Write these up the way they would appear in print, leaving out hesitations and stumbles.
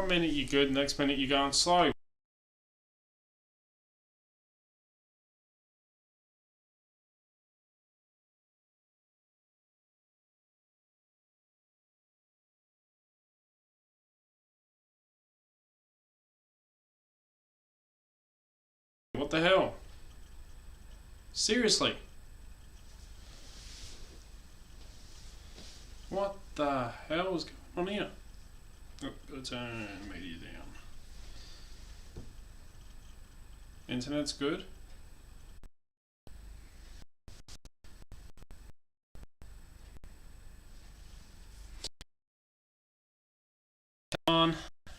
One minute you're good, next minute you're going slow. What the hell? Seriously? What the hell is going on here? Oh, gotta turn media down. Internet's good? Come on.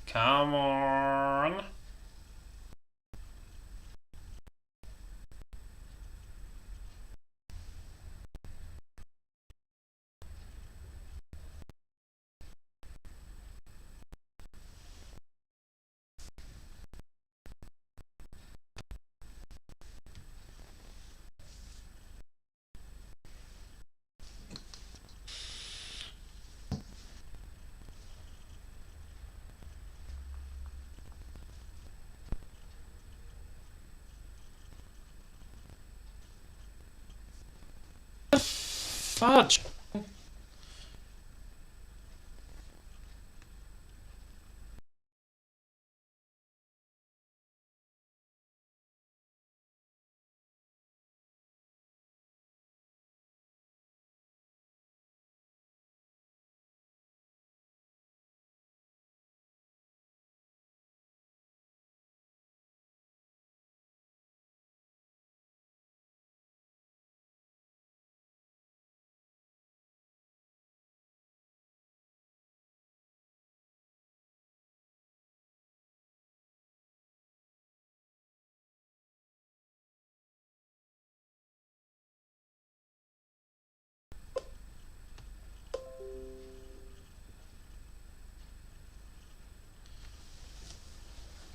Come on. Fudge.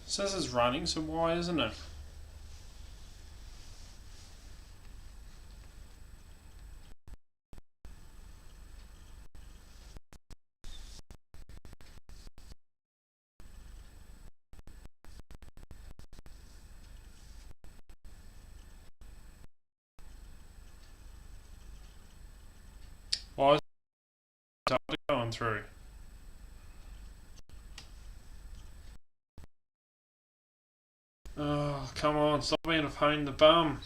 It says it's running, so why isn't it? Why is it going through? Oh, come on, stop being a pain in the bum.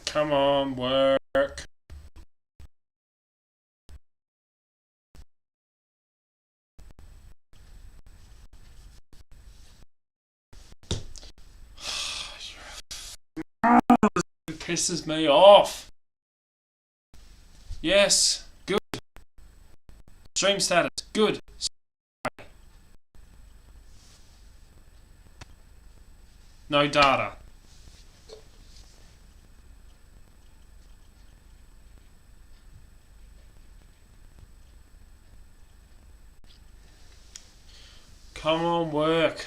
Come on, work. It pisses me off. Yes, good. Stream status, good. No data. Come on, work.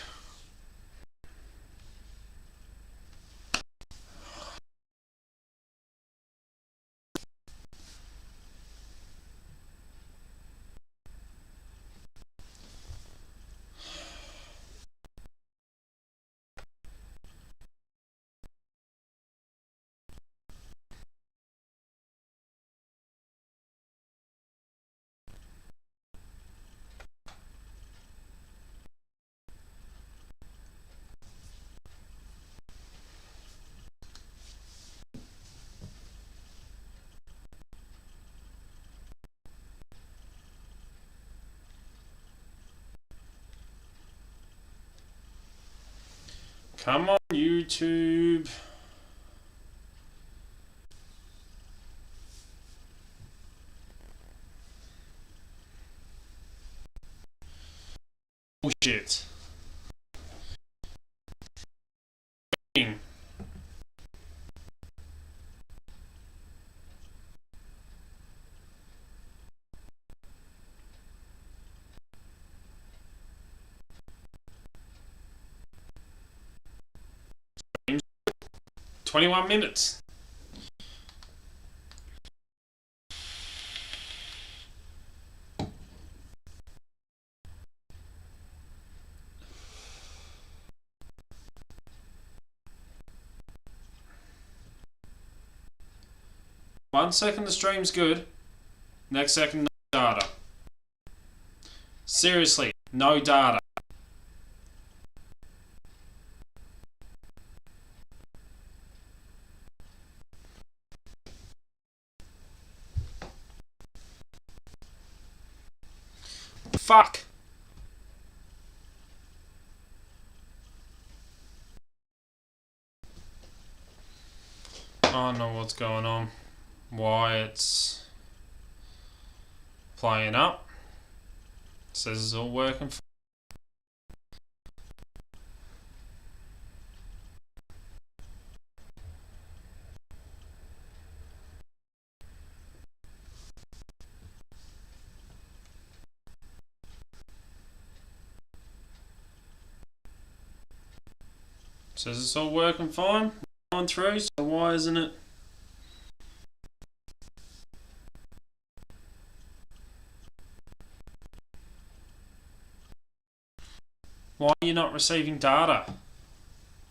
Come on, YouTube. Bullshit. 21 minutes. One second the stream's good, next second no data. Seriously, no data. Fuck. I don't know what's going on. Why it's playing up. It says it's all working. Says it's all working fine. Going through, so why isn't it? Why are you not receiving data?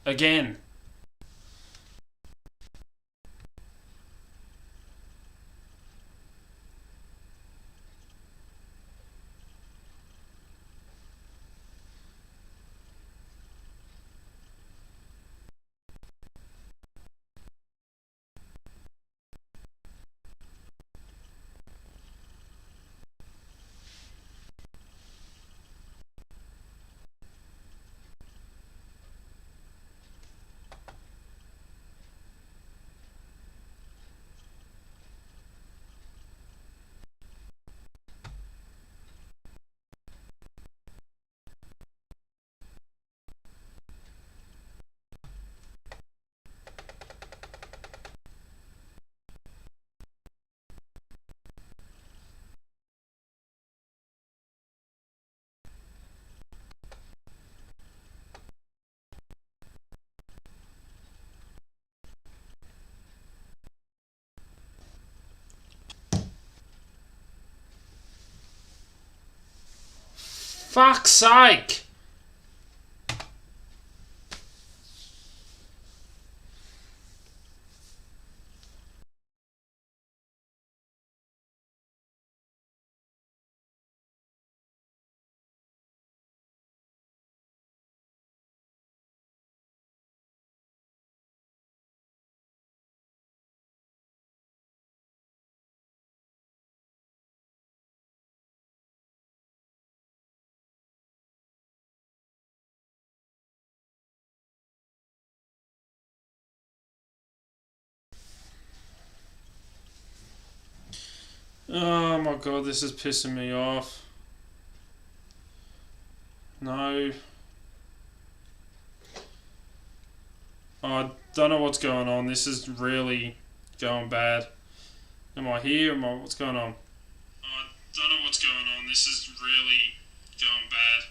Again. Fuck's sake! Oh my god, this is pissing me off. No. I don't know what's going on. This is really going bad. Am I here? What's going on? I don't know what's going on. This is really going bad.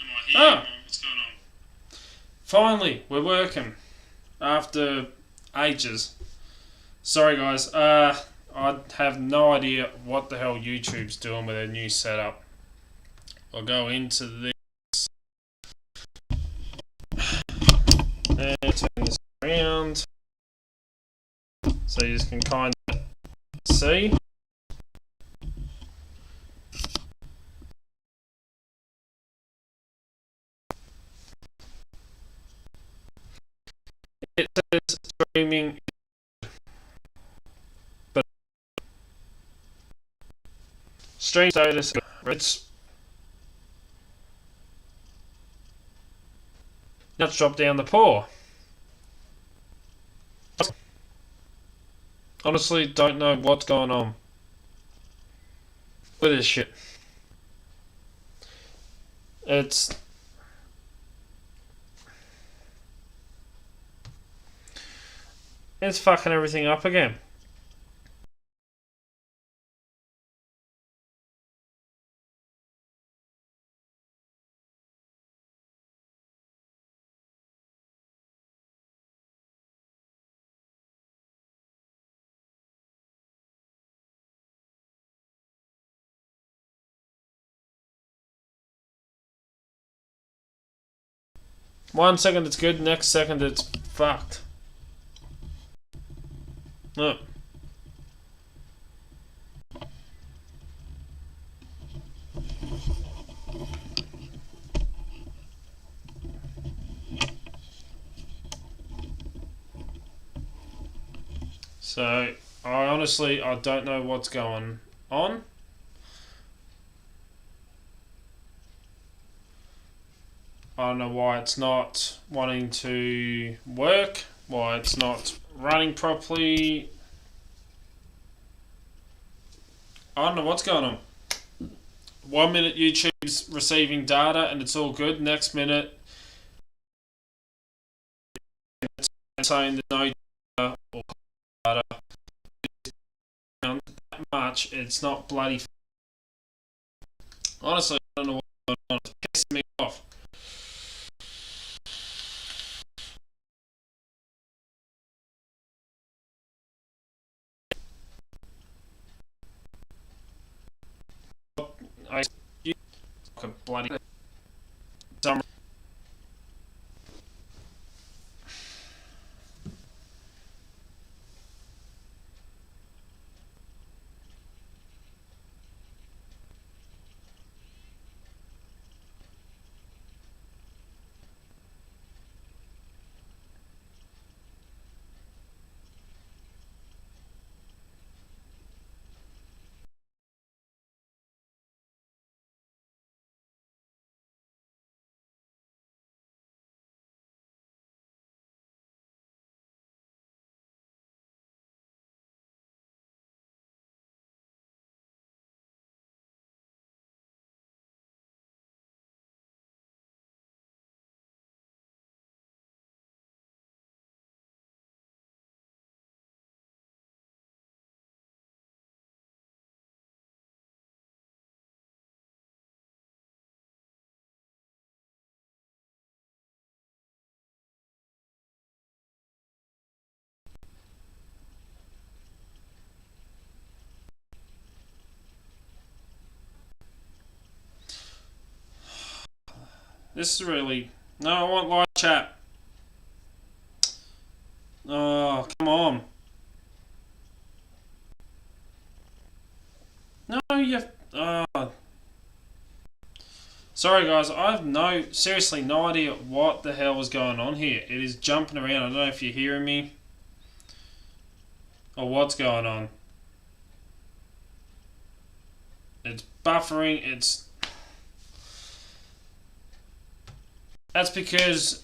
Am I here? What's going on? Finally, we're working. After ages. Sorry guys. I have no idea what the hell YouTube's doing with their new setup. I'll go into this and turn this around so you can kind of see. It says streaming, but stream status, it's let's drop down the paw. Honestly, don't know what's going on with this shit. It's fucking everything up again. 1 second it's good, next second it's fucked. Look. So, I don't know what's going on. I don't know why it's not wanting to work, why it's not running properly. I don't know what's going on. 1 minute YouTube's receiving data and it's all good. Next minute it's saying there's no data or data. That much, it's not bloody. Honestly, I don't know what's going on. It's pissing me off. I bloody. This is really... No, I want live chat. Oh, come on. No, you... Sorry guys, I have seriously no idea what the hell is going on here. It is jumping around. I don't know if you're hearing me or what's going on. It's buffering. That's because...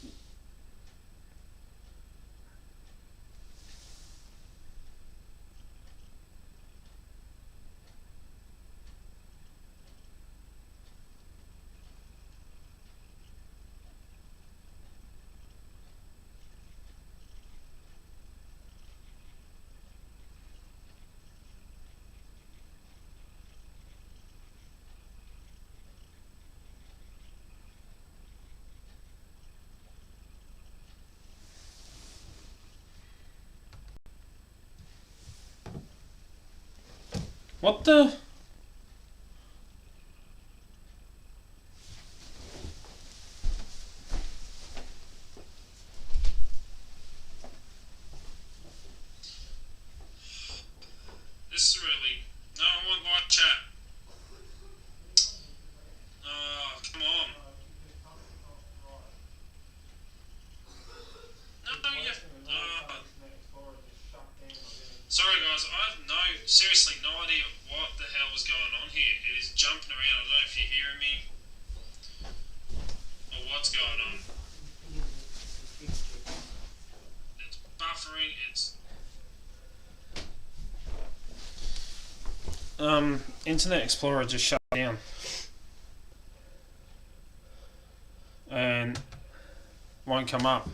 What the... This is really... No, I want live chat. Oh, come on. No, you... Sorry guys, I have seriously no idea what the hell is going on here. It is jumping around. I don't know if you're hearing me or what's going on. It's buffering. Internet Explorer just shut down. And won't come up.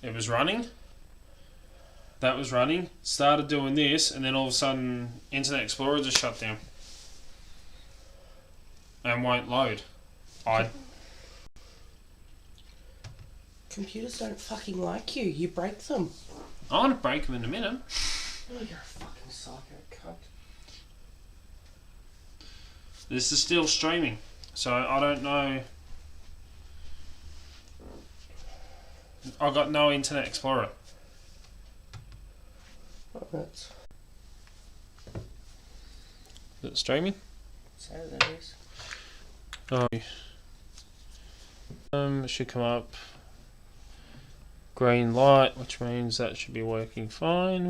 It was running. That was running. Started doing this, and then all of a sudden, Internet Explorer just shut down. And won't load. Computers don't fucking like you. You break them. I'm gonna break them in a minute. Oh, you're a fucking psycho cunt. This is still streaming, so I don't know. I've got no Internet Explorer. That's Is it streaming? so that is. Oh. It should come up. Green light, which means that should be working fine.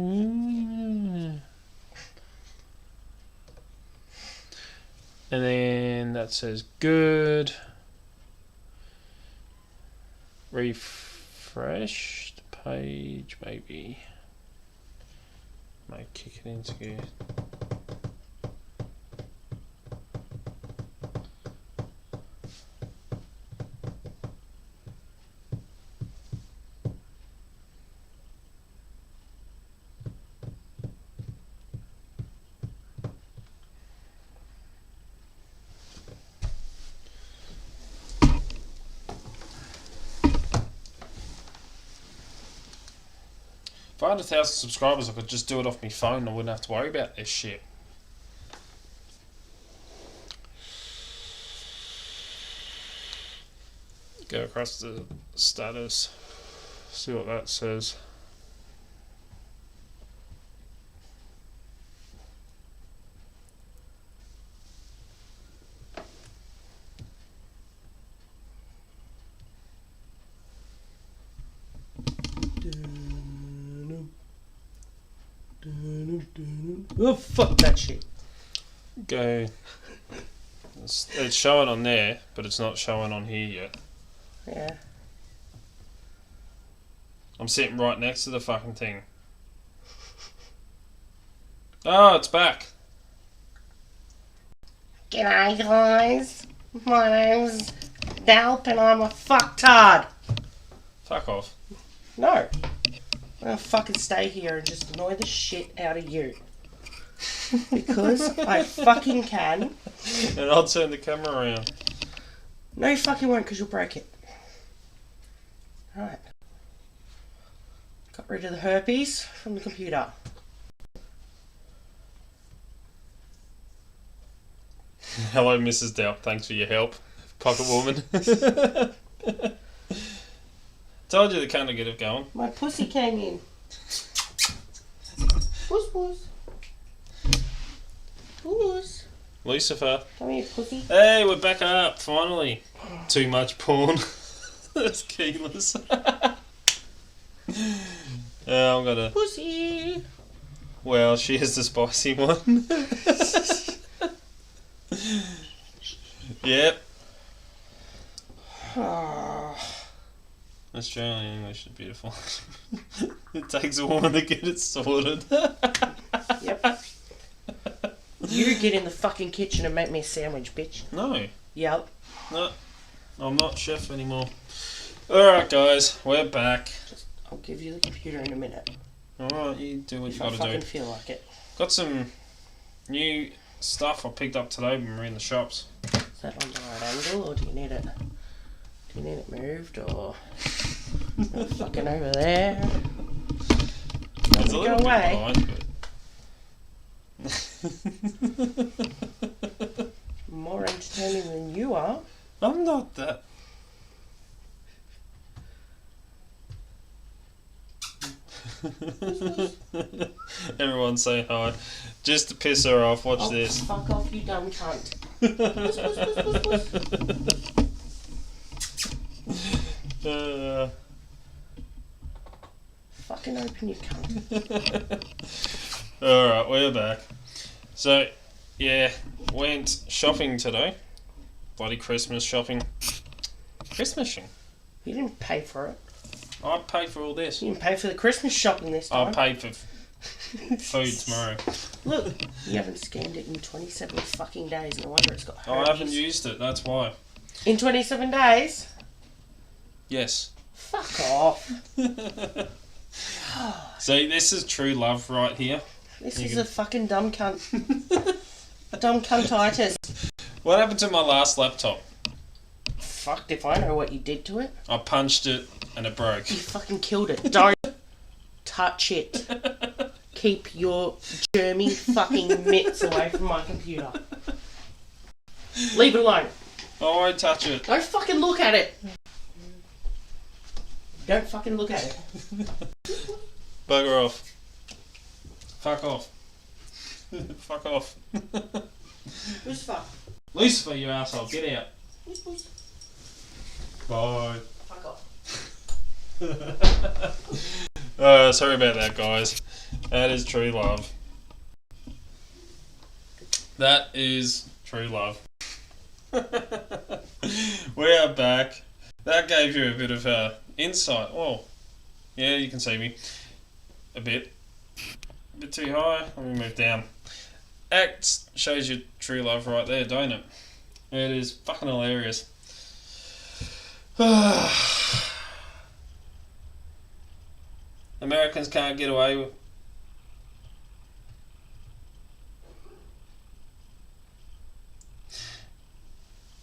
And then that says good. Refreshed page, maybe. Might kick it into gear. If I had 1,000 subscribers, I could just do it off my phone. I wouldn't have to worry about this shit. Go across the status, see what that says. Oh, fuck that shit. Go. It's showing on there, but it's not showing on here yet. Yeah. I'm sitting right next to the fucking thing. Oh, it's back. G'day, guys. My name's DALP and I'm a fucktard. Fuck off. No. I'm gonna fucking stay here and just annoy the shit out of you. Because I fucking can. And I'll turn the camera around. No, you fucking won't, because you'll break it. Right. Got rid of the herpes from the computer. Hello, Mrs. Delp. Thanks for your help, pocket woman. Told you the cunt to get it going. My pussy came in. Puss, puss. Puss. Lucifer. Come here, pussy. Hey, we're back up, finally. Too much porn. That's keyless. I'm gonna... Pussy. Well, she is the spicy one. Yep. Australian English is beautiful. It takes a woman to get it sorted. Yep. You get in the fucking kitchen and make me a sandwich, bitch. No. Yep. No. I'm not chef anymore. Alright, guys. We're back. I'll give you the computer in a minute. Alright, you do what you If I gotta fucking do. feel like it. Got some new stuff I picked up today when we were in the shops. Is that on the right angle, or do you need it? Do you need it moved, or fucking over there? It's a Go little bit away. behind, More entertaining than you are. but I'm not that. Everyone's saying hi. Just to piss her off, watch Oh, this. fuck off, you dumb cunt. Fucking open your cunt. Alright, we're back. So, yeah, went shopping today. Bloody Christmas shopping. Christmasing. You didn't pay for it. I paid for all this. You didn't pay for the Christmas shopping this time. I'll pay for food tomorrow. Look, you haven't scanned it in 27 fucking days. No wonder it's got herpes. I haven't used it, that's why. In 27 days? Yes. Fuck off. See, this is true love right here. This You is can- a fucking dumb cunt. Dumb cuntitis. What happened to my last laptop? Fucked if I know what you did to it. I punched it and it broke. You fucking killed it. Don't touch it. Keep your germy fucking mitts away from my computer. Leave it alone. I won't touch it. Don't fucking look at it. Don't fucking look at it. Bugger off. Fuck off. Fuck off. Lucifer. Lucifer, you asshole. Get out. Bye. Fuck off. Sorry about that, guys. That is true love. That is true love. We are back. That gave you a bit of insight. Oh, yeah, you can see me. A bit too high. Let me move down. Acts shows you true love right there, don't it? It is fucking hilarious. Americans can't get away with.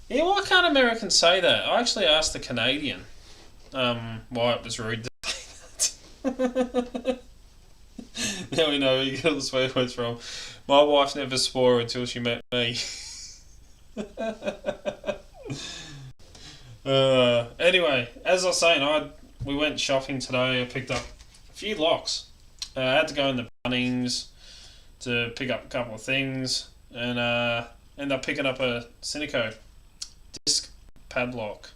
Yeah, why can't Americans say that? I actually asked the Canadian why it was rude to say that. Now we know where you get all the swear words from. My wife never swore until she met me. Anyway, as I was saying, we went shopping today. I picked up a few locks. I had to go in the Bunnings to pick up a couple of things, and ended up picking up a Cineco disc padlock.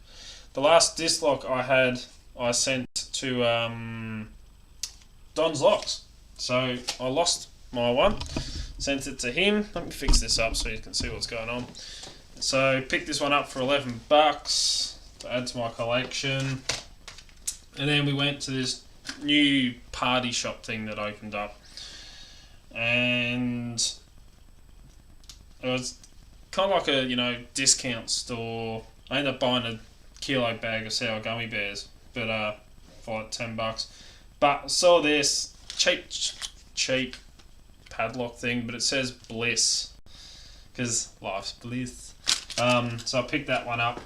The last disc lock I had, I sent to Don's Locks. So I lost my one, sent it to him. Let me fix this up so you can see what's going on. So picked this one up for $11 to add to my collection. And then we went to this new party shop thing that opened up. And it was kind of like a, discount store. I ended up buying a kilo bag of sour gummy bears, but for like $10. But I saw this cheap padlock thing, but it says Bliss, because life's bliss. So I picked that one up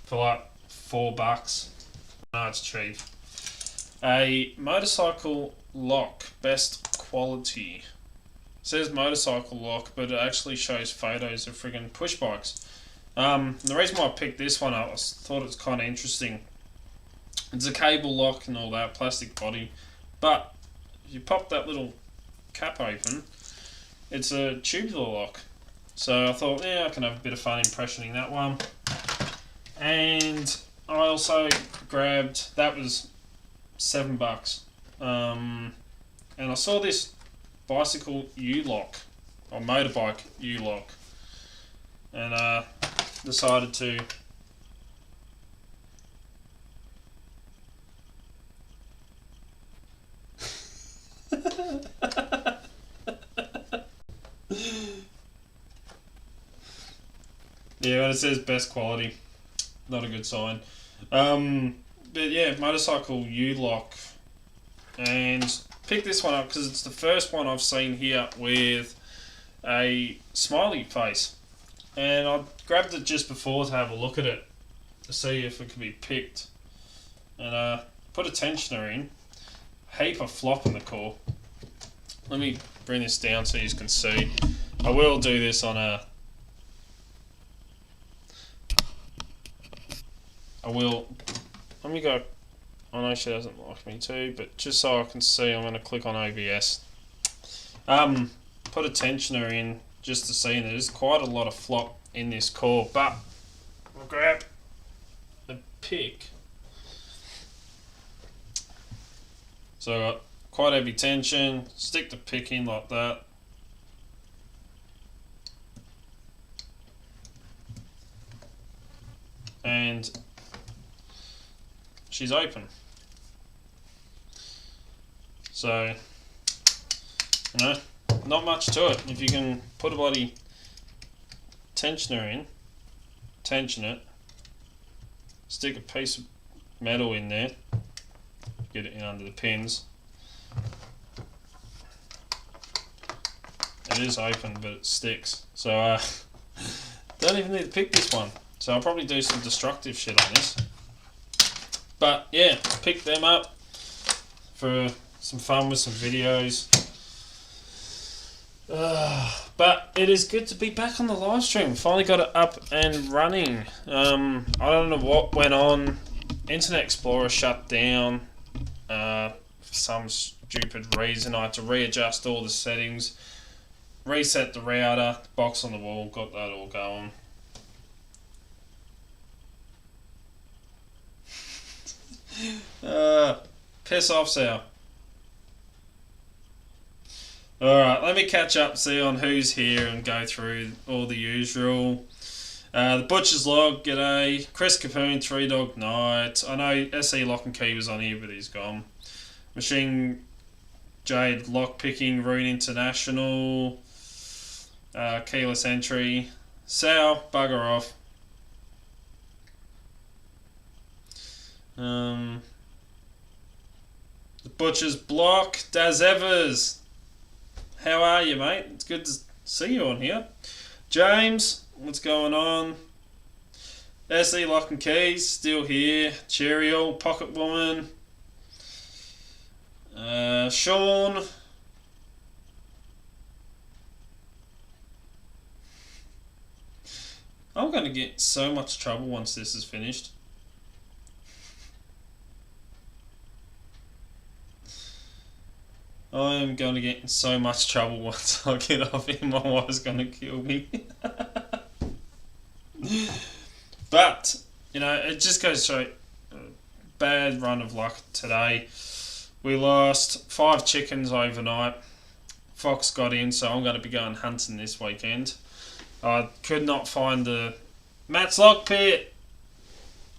for like $4. No, it's cheap. A motorcycle lock, best quality. It says motorcycle lock, but it actually shows photos of friggin' push bikes. The reason why I picked this one up, I thought it was kind of interesting. It's a cable lock and all that, plastic body, but if you pop that little cap open, it's a tubular lock. So I thought, yeah, I can have a bit of fun impressioning that one. And I also grabbed, that was $7. And I saw this bicycle U-lock, or motorbike U-lock, and decided to yeah, when it says best quality, not a good sign. But yeah, motorcycle U-lock, and picked this one up because it's the first one I've seen here with a smiley face, and I grabbed it just before to have a look at it to see if it could be picked, and put a tensioner in. Heap of flop in the core. Let me bring this down so you can see. I will do this on a. Let me go. I know she doesn't like me too, but just so I can see, I'm going to click on OBS. Put a tensioner in just to see, and there's quite a lot of flop in this core, but I'll grab the pick. So I got quite heavy tension, stick the pick in like that. And she's open. So, not much to it. If you can put a bloody tensioner in, tension it, stick a piece of metal in there, get it in under the pins. It is open, but it sticks. So, don't even need to pick this one. So I'll probably do some destructive shit on this. But yeah, pick them up for some fun with some videos. But it is good to be back on the live stream. Finally got it up and running. I don't know what went on. Internet Explorer shut down for some stupid reason. I had to readjust all the settings, reset the router, box on the wall, got that all going. Piss off, Sal. Alright, let me catch up, see on who's here and go through all the usual. The Butcher's Log, g'day. Chris Capoon, Three Dog Night. I know SE Lock and Key was on here, but he's gone. Machine Jade, Lockpicking, Rune International. Keyless Entry. Sal, bugger off. The Butcher's Block, Daz Evers. How are you, mate? It's good to see you on here. James, what's going on? SE Lock and Keys, still here. Cheerio, Pocket Woman. Sean. I'm going to get in so much trouble once this is finished. I am going to get in so much trouble once I get off here. My wife's going to kill me. But, you know, it just goes straight. Bad run of luck today. We lost 5 chickens overnight. Fox got in, so I'm going to be going hunting this weekend. I could not find the Matt's Lock Pit.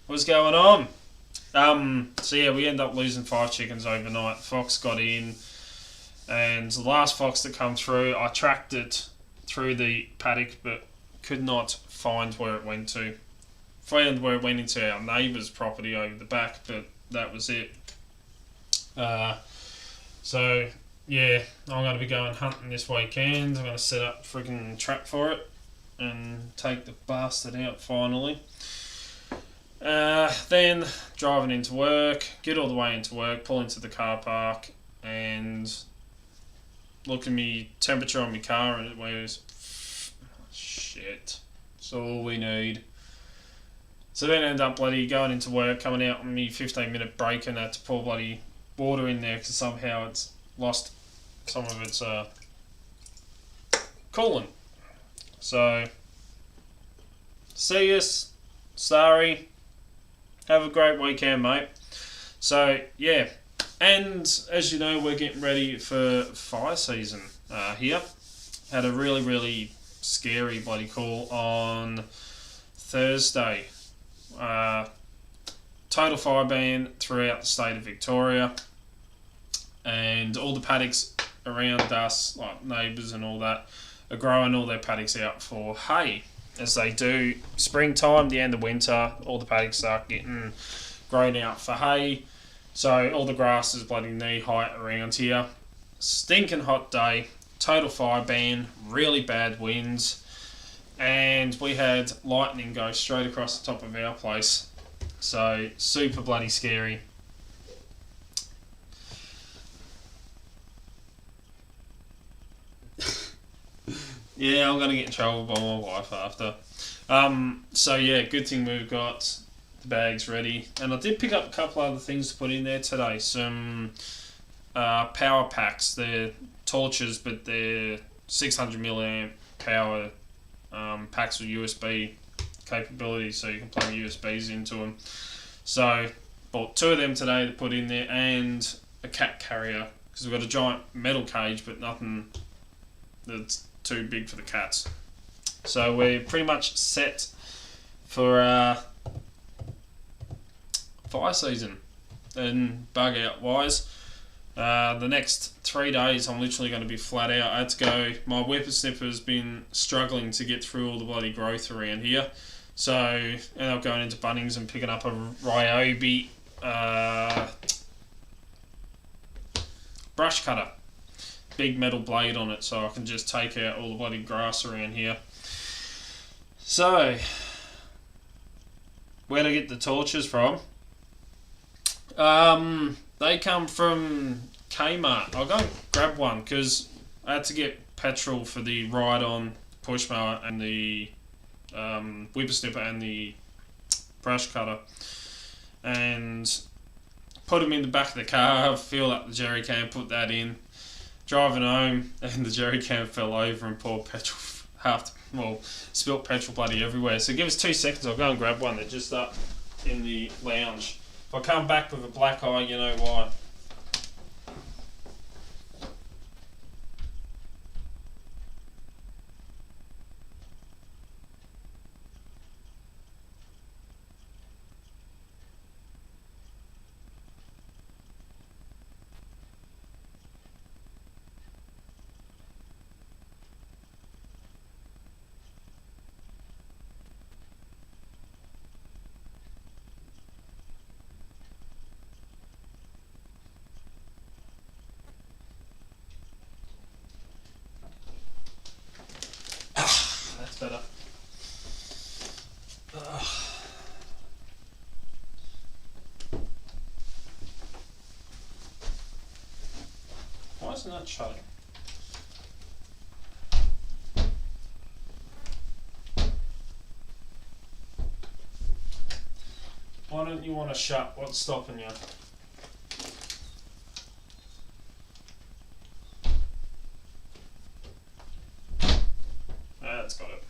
What's going on? So yeah, we end up losing 5 chickens overnight. Fox got in. And the last fox that come through, I tracked it through the paddock, but could not find where it went to. Found where it went into our neighbour's property over the back, but that was it. So, yeah, I'm going to be going hunting this weekend. I'm going to set up a friggin' trap for it and take the bastard out finally. Then driving into work, get all the way into work, pull into the car park, and look at me temperature on my car, and it was shit. That's all we need. So then end up bloody going into work, coming out on me 15-minute break, and had to pour bloody water in there because somehow it's lost some of its coolant. So see us, Starry. Have a great weekend, mate. So yeah. And as you know, we're getting ready for fire season here. Had a really, really scary bloody call on Thursday. Total fire ban throughout the state of Victoria. And all the paddocks around us, like neighbours and all that, are growing all their paddocks out for hay. As they do springtime, the end of winter, all the paddocks start getting grown out for hay. So all the grass is bloody knee height around here. Stinking hot day, total fire ban, really bad winds, and we had lightning go straight across the top of our place. So super bloody scary. Yeah, I'm gonna get in trouble by my wife after. So yeah, good thing we've got the bags ready, and I did pick up a couple other things to put in there today. Some power packs. They're torches, but they're 600 milliamp power packs with USB capability, so you can plug USBs into them. So bought 2 of them today to put in there, and a cat carrier, because we've got a giant metal cage but nothing that's too big for the cats. So we're pretty much set for fire season and bug out wise. The next 3 days I'm literally going to be flat out. I had to go, my whippersnipper's been struggling to get through all the bloody growth around here, so I ended up going into Bunnings and picking up a Ryobi brush cutter, big metal blade on it, so I can just take out all the bloody grass around here. So where do I get the torches from? They come from Kmart. I'll go and grab one because I had to get petrol for the ride-on push mower and the whipper snipper and the brush cutter, and put them in the back of the car, fill up the jerry can, put that in, driving home, and the jerry can fell over and poured petrol spilt petrol bloody everywhere. So give us 2 seconds, I'll go and grab one. They're just up in the lounge. If I come back with a black eye, you know why. That's better. Why isn't that shutting? Why don't you want to shut? What's stopping you? That's got it.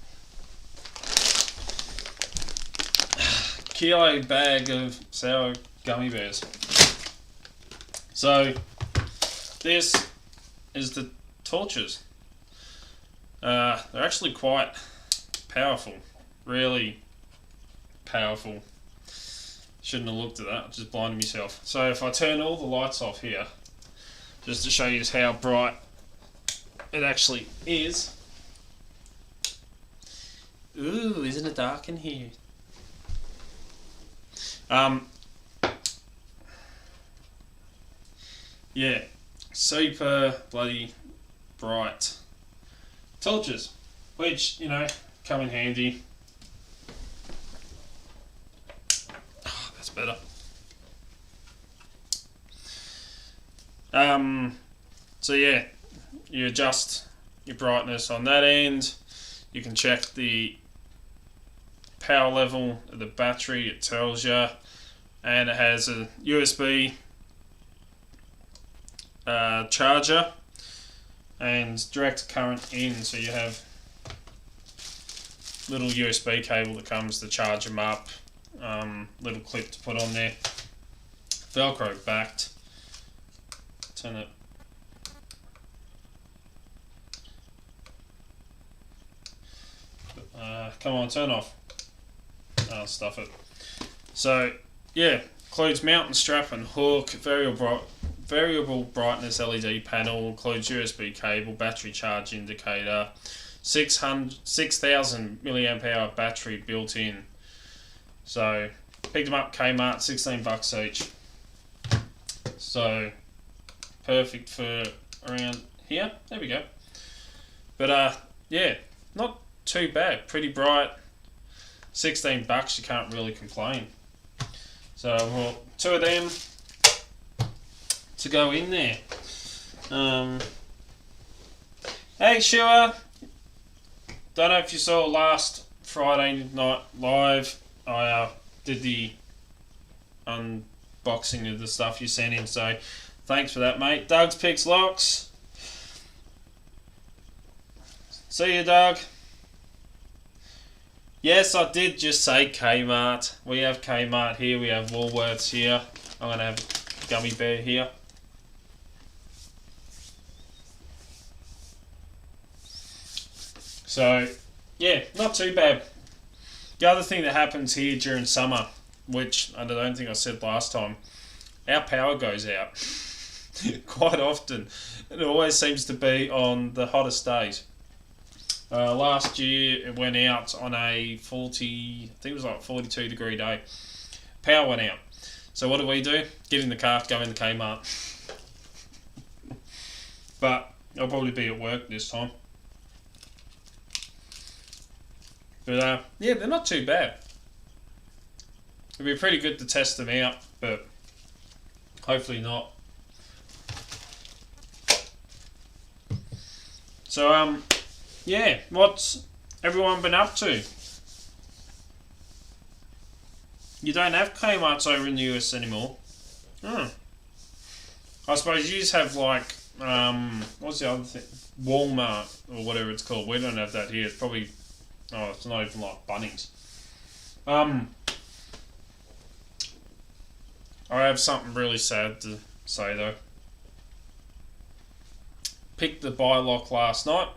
Kilo bag of sour gummy bears. So this is the torches. They're actually quite powerful, really powerful. Shouldn't have looked at that, just blinded myself. So if I turn all the lights off here, just to show you just how bright it actually is. Ooh, isn't it dark in here? Yeah, super bloody bright torches, which, you know, come in handy. Oh, that's better. So yeah, you adjust your brightness on that end. You can check the power level of the battery, it tells you, and it has a USB charger and direct current in, so you have little USB cable that comes to charge them up, little clip to put on there, Velcro backed. Turn it. Come on, turn off. I'll stuff it. So yeah, includes mountain strap and hook, variable brightness LED panel, includes USB cable, battery charge indicator, 6,000 milliamp hour battery built in. So picked them up Kmart, $16 each. So perfect for around here. There we go. But yeah, not too bad. Pretty bright. $16, you can't really complain. So well, 2 of them to go in there. Hey Shua, don't know if you saw last Friday night live, I did the unboxing of the stuff you sent in, so thanks for that, mate. Doug's Picks Locks. See you, Doug. Yes, I did just say Kmart. We have Kmart here, we have Woolworths here. I'm going to have a gummy bear here. So, yeah, not too bad. The other thing that happens here during summer, which I don't think I said last time, our power goes out quite often. It always seems to be on the hottest days. Last year it went out on a 40, I think it was like 42 degree day. Power went out. So what do? Get in the car, go in the Kmart. But I'll probably be at work this time. But yeah, they're not too bad. It'd be pretty good to test them out, but hopefully not. So, yeah, what's everyone been up to? You don't have Kmart's over in the US anymore. I suppose you just have like, what's the other thing? Walmart or whatever it's called. We don't have that here. It's probably, it's not even like Bunnings. I have something really sad to say though. Picked the buy lock last night,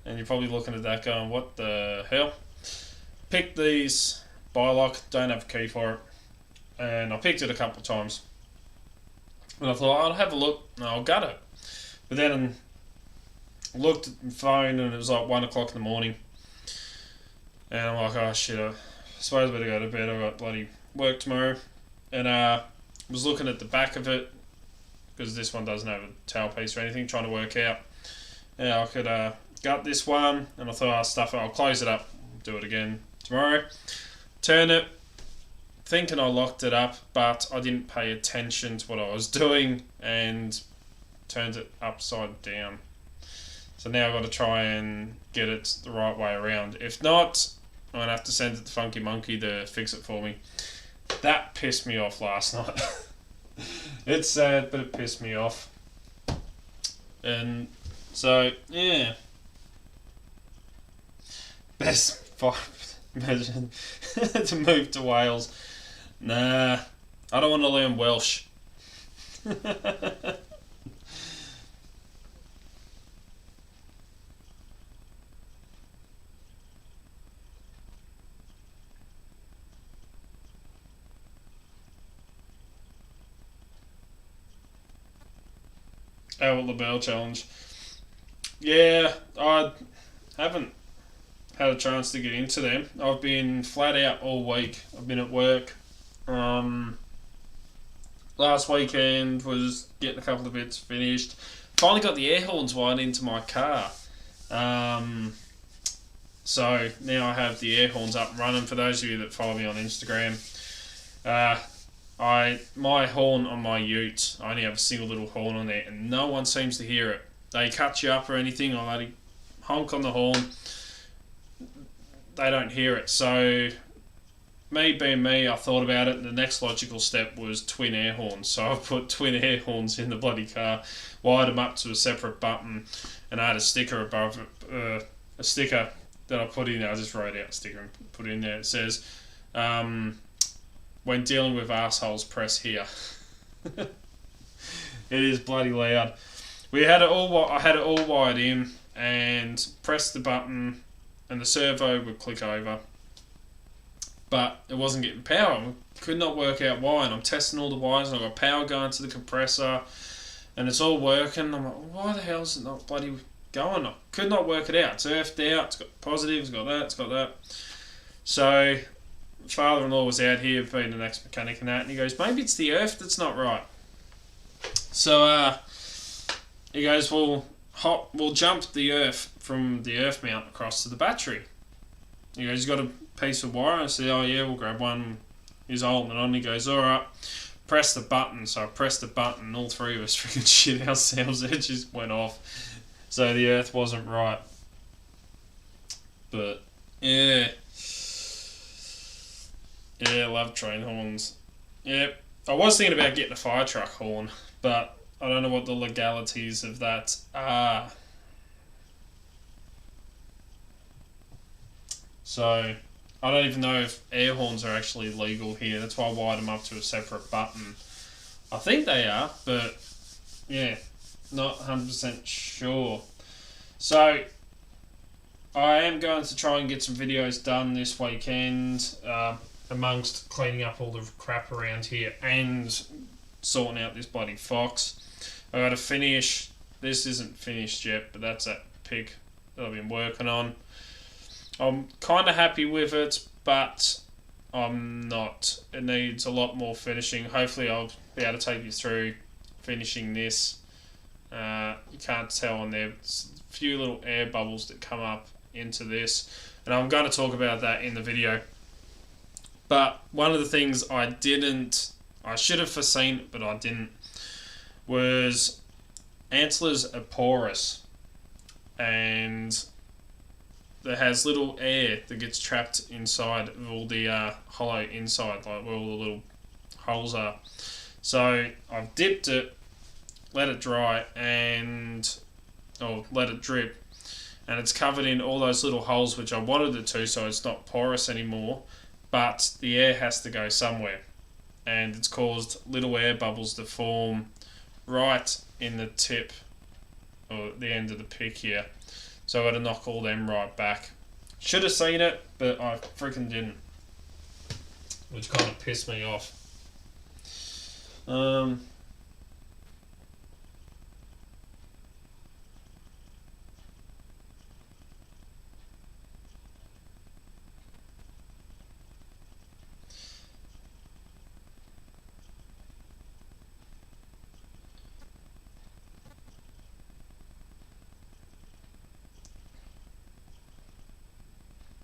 and you're probably looking at that going, what the hell? Picked these buy lock, don't have a key for it, and I picked it a couple of times, and I thought I'll have a look and I'll gut it. But then I looked at my phone and it was like 1 o'clock in the morning, and I'm like, oh shit, I suppose I better go to bed. I've got bloody work tomorrow. And was looking at the back of it, because this one doesn't have a tail piece or anything, trying to work out how I could gut this one. And I thought, I'll close it up, do it again tomorrow. Turn it, thinking I locked it up, but I didn't pay attention to what I was doing and turned it upside down. So now I've got to try and get it the right way around. If not, I'm going to have to send it to Funky Monkey to fix it for me. That pissed me off last night. It's sad, but it pissed me off. And so, yeah. Best five. Imagine to move to Wales. Nah, I don't want to learn Welsh. Oh, the Bell Challenge. Yeah, I haven't had a chance to get into them. I've been flat out all week. I've been at work. Last weekend was getting a couple of bits finished. Finally got the air horns wired into my car. So now I have the air horns up and running. For those of you that follow me on Instagram, my horn on my ute, I only have a single little horn on there, and no one seems to hear it. They cut you up or anything, or they honk on the horn, they don't hear it. So me being me, I thought about it, and the next logical step was twin air horns. So I put twin air horns in the bloody car, wired them up to a separate button, and I had a sticker above it, a sticker that I put in there. I just wrote out a sticker and put in there. It says, when dealing with assholes, press here. It is bloody loud. I had it all wired in, and pressed the button, and the servo would click over. But it wasn't getting power. I could not work out why, and I'm testing all the wires, and I've got power going to the compressor, and it's all working. I'm like, why the hell is it not bloody going? I could not work it out. It's earthed out, it's got positive, it's got that. So father-in-law was out here being an ex-mechanic and that, and he goes, maybe it's the earth that's not right. So he goes, we'll jump the earth from the earth mount across to the battery. He goes, you got a piece of wire? I said, oh yeah, we'll grab one. He's holding it on. He goes, alright, press the button. So I pressed the button, and all three of us freaking shit ourselves. It just went off. So the earth wasn't right. But yeah, love train horns. Yeah, I was thinking about getting a fire truck horn, but I don't know what the legalities of that are. So I don't even know if air horns are actually legal here. That's why I wired them up to a separate button. I think they are, but yeah, not 100% sure. So I am going to try and get some videos done this weekend, amongst cleaning up all the crap around here and sorting out this bloody fox. I got to finish. This isn't finished yet, but that's that pick that I've been working on. I'm kind of happy with it, but I'm not. It needs a lot more finishing. Hopefully I'll be able to take you through finishing this. You can't tell on there, it's a few little air bubbles that come up into this, and I'm going to talk about that in the video. But one of the things I should have foreseen, but I didn't, was Antlers Are Porous. and that has little air that gets trapped inside of all the hollow inside, like where all the little holes are. So I've dipped it, let it dry, or let it drip, and it's covered in all those little holes which I wanted it to, so it's not porous anymore, but the air has to go somewhere, and it's caused little air bubbles to form right in the tip, or the end of the pick here. So I got to knock all them right back. Should have seen it, but I freaking didn't, which kind of pissed me off.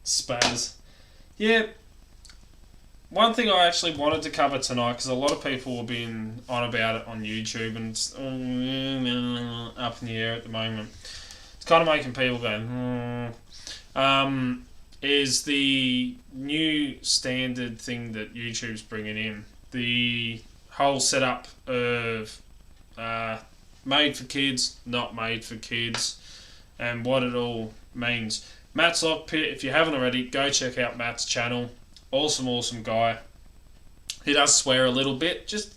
Spaz. Yeah. One thing I actually wanted to cover tonight, because a lot of people have been on about it on YouTube, and it's up in the air at the moment. It's kind of making people go, is the new standard thing that YouTube's bringing in. The whole setup of made for kids, not made for kids, and what it all means. Matt's Lockpit, if you haven't already, go check out Matt's channel. Awesome guy. He does swear a little bit, just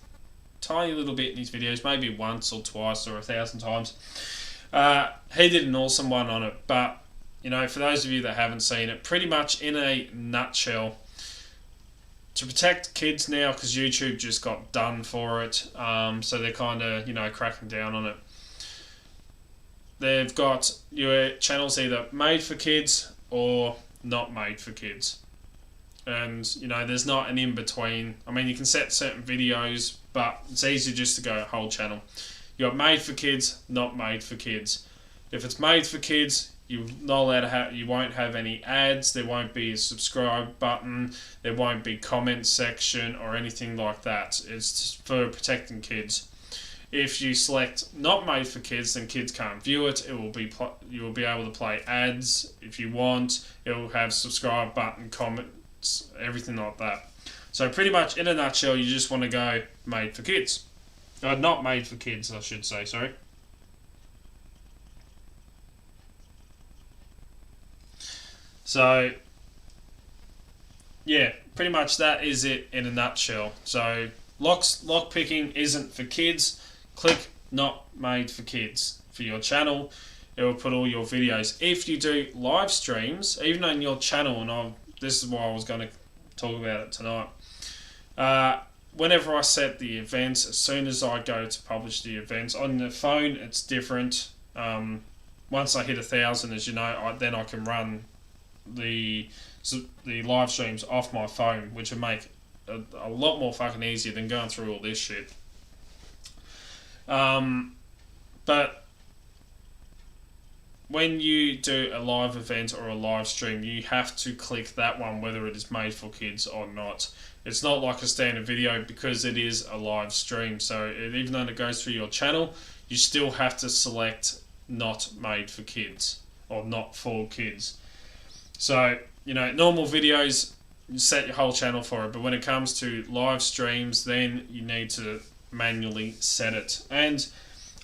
tiny little bit in his videos, maybe once or twice or 1,000 times. He did an awesome one on it, but for those of you that haven't seen it, pretty much in a nutshell, to protect kids now, because YouTube just got done for it, so they're kind of cracking down on it. They've got your channels either made for kids or not made for kids. And, there's not an in-between. I mean, you can set certain videos, but it's easier just to go whole channel. You got made for kids, not made for kids. If it's made for kids, you're not allowed to have, you won't have any ads, there won't be a subscribe button, there won't be comment section or anything like that. It's for protecting kids. If you select not made for kids, then kids can't view it. It will be you will be able to play ads if you want. It will have subscribe button, comments, everything like that. So pretty much in a nutshell, you just want to go made for kids. Not made for kids, I should say. Sorry. So yeah, pretty much that is it in a nutshell. So lock picking isn't for kids. Click not made for kids for your channel. It will put all your videos. If you do live streams, even on your channel, and this is why I was going to talk about it tonight. Whenever I set the events, as soon as I go to publish the events on the phone, it's different. Once I hit 1,000, as you know, then I can run the live streams off my phone, which would make a lot more fucking easier than going through all this shit. But when you do a live event or a live stream, you have to click that one whether it is made for kids or not. It's not like a standard video because it is a live stream. So even though it goes through your channel, you still have to select not made for kids or not for kids. So, normal videos, you set your whole channel for it. But when it comes to live streams, then you need to manually set it. And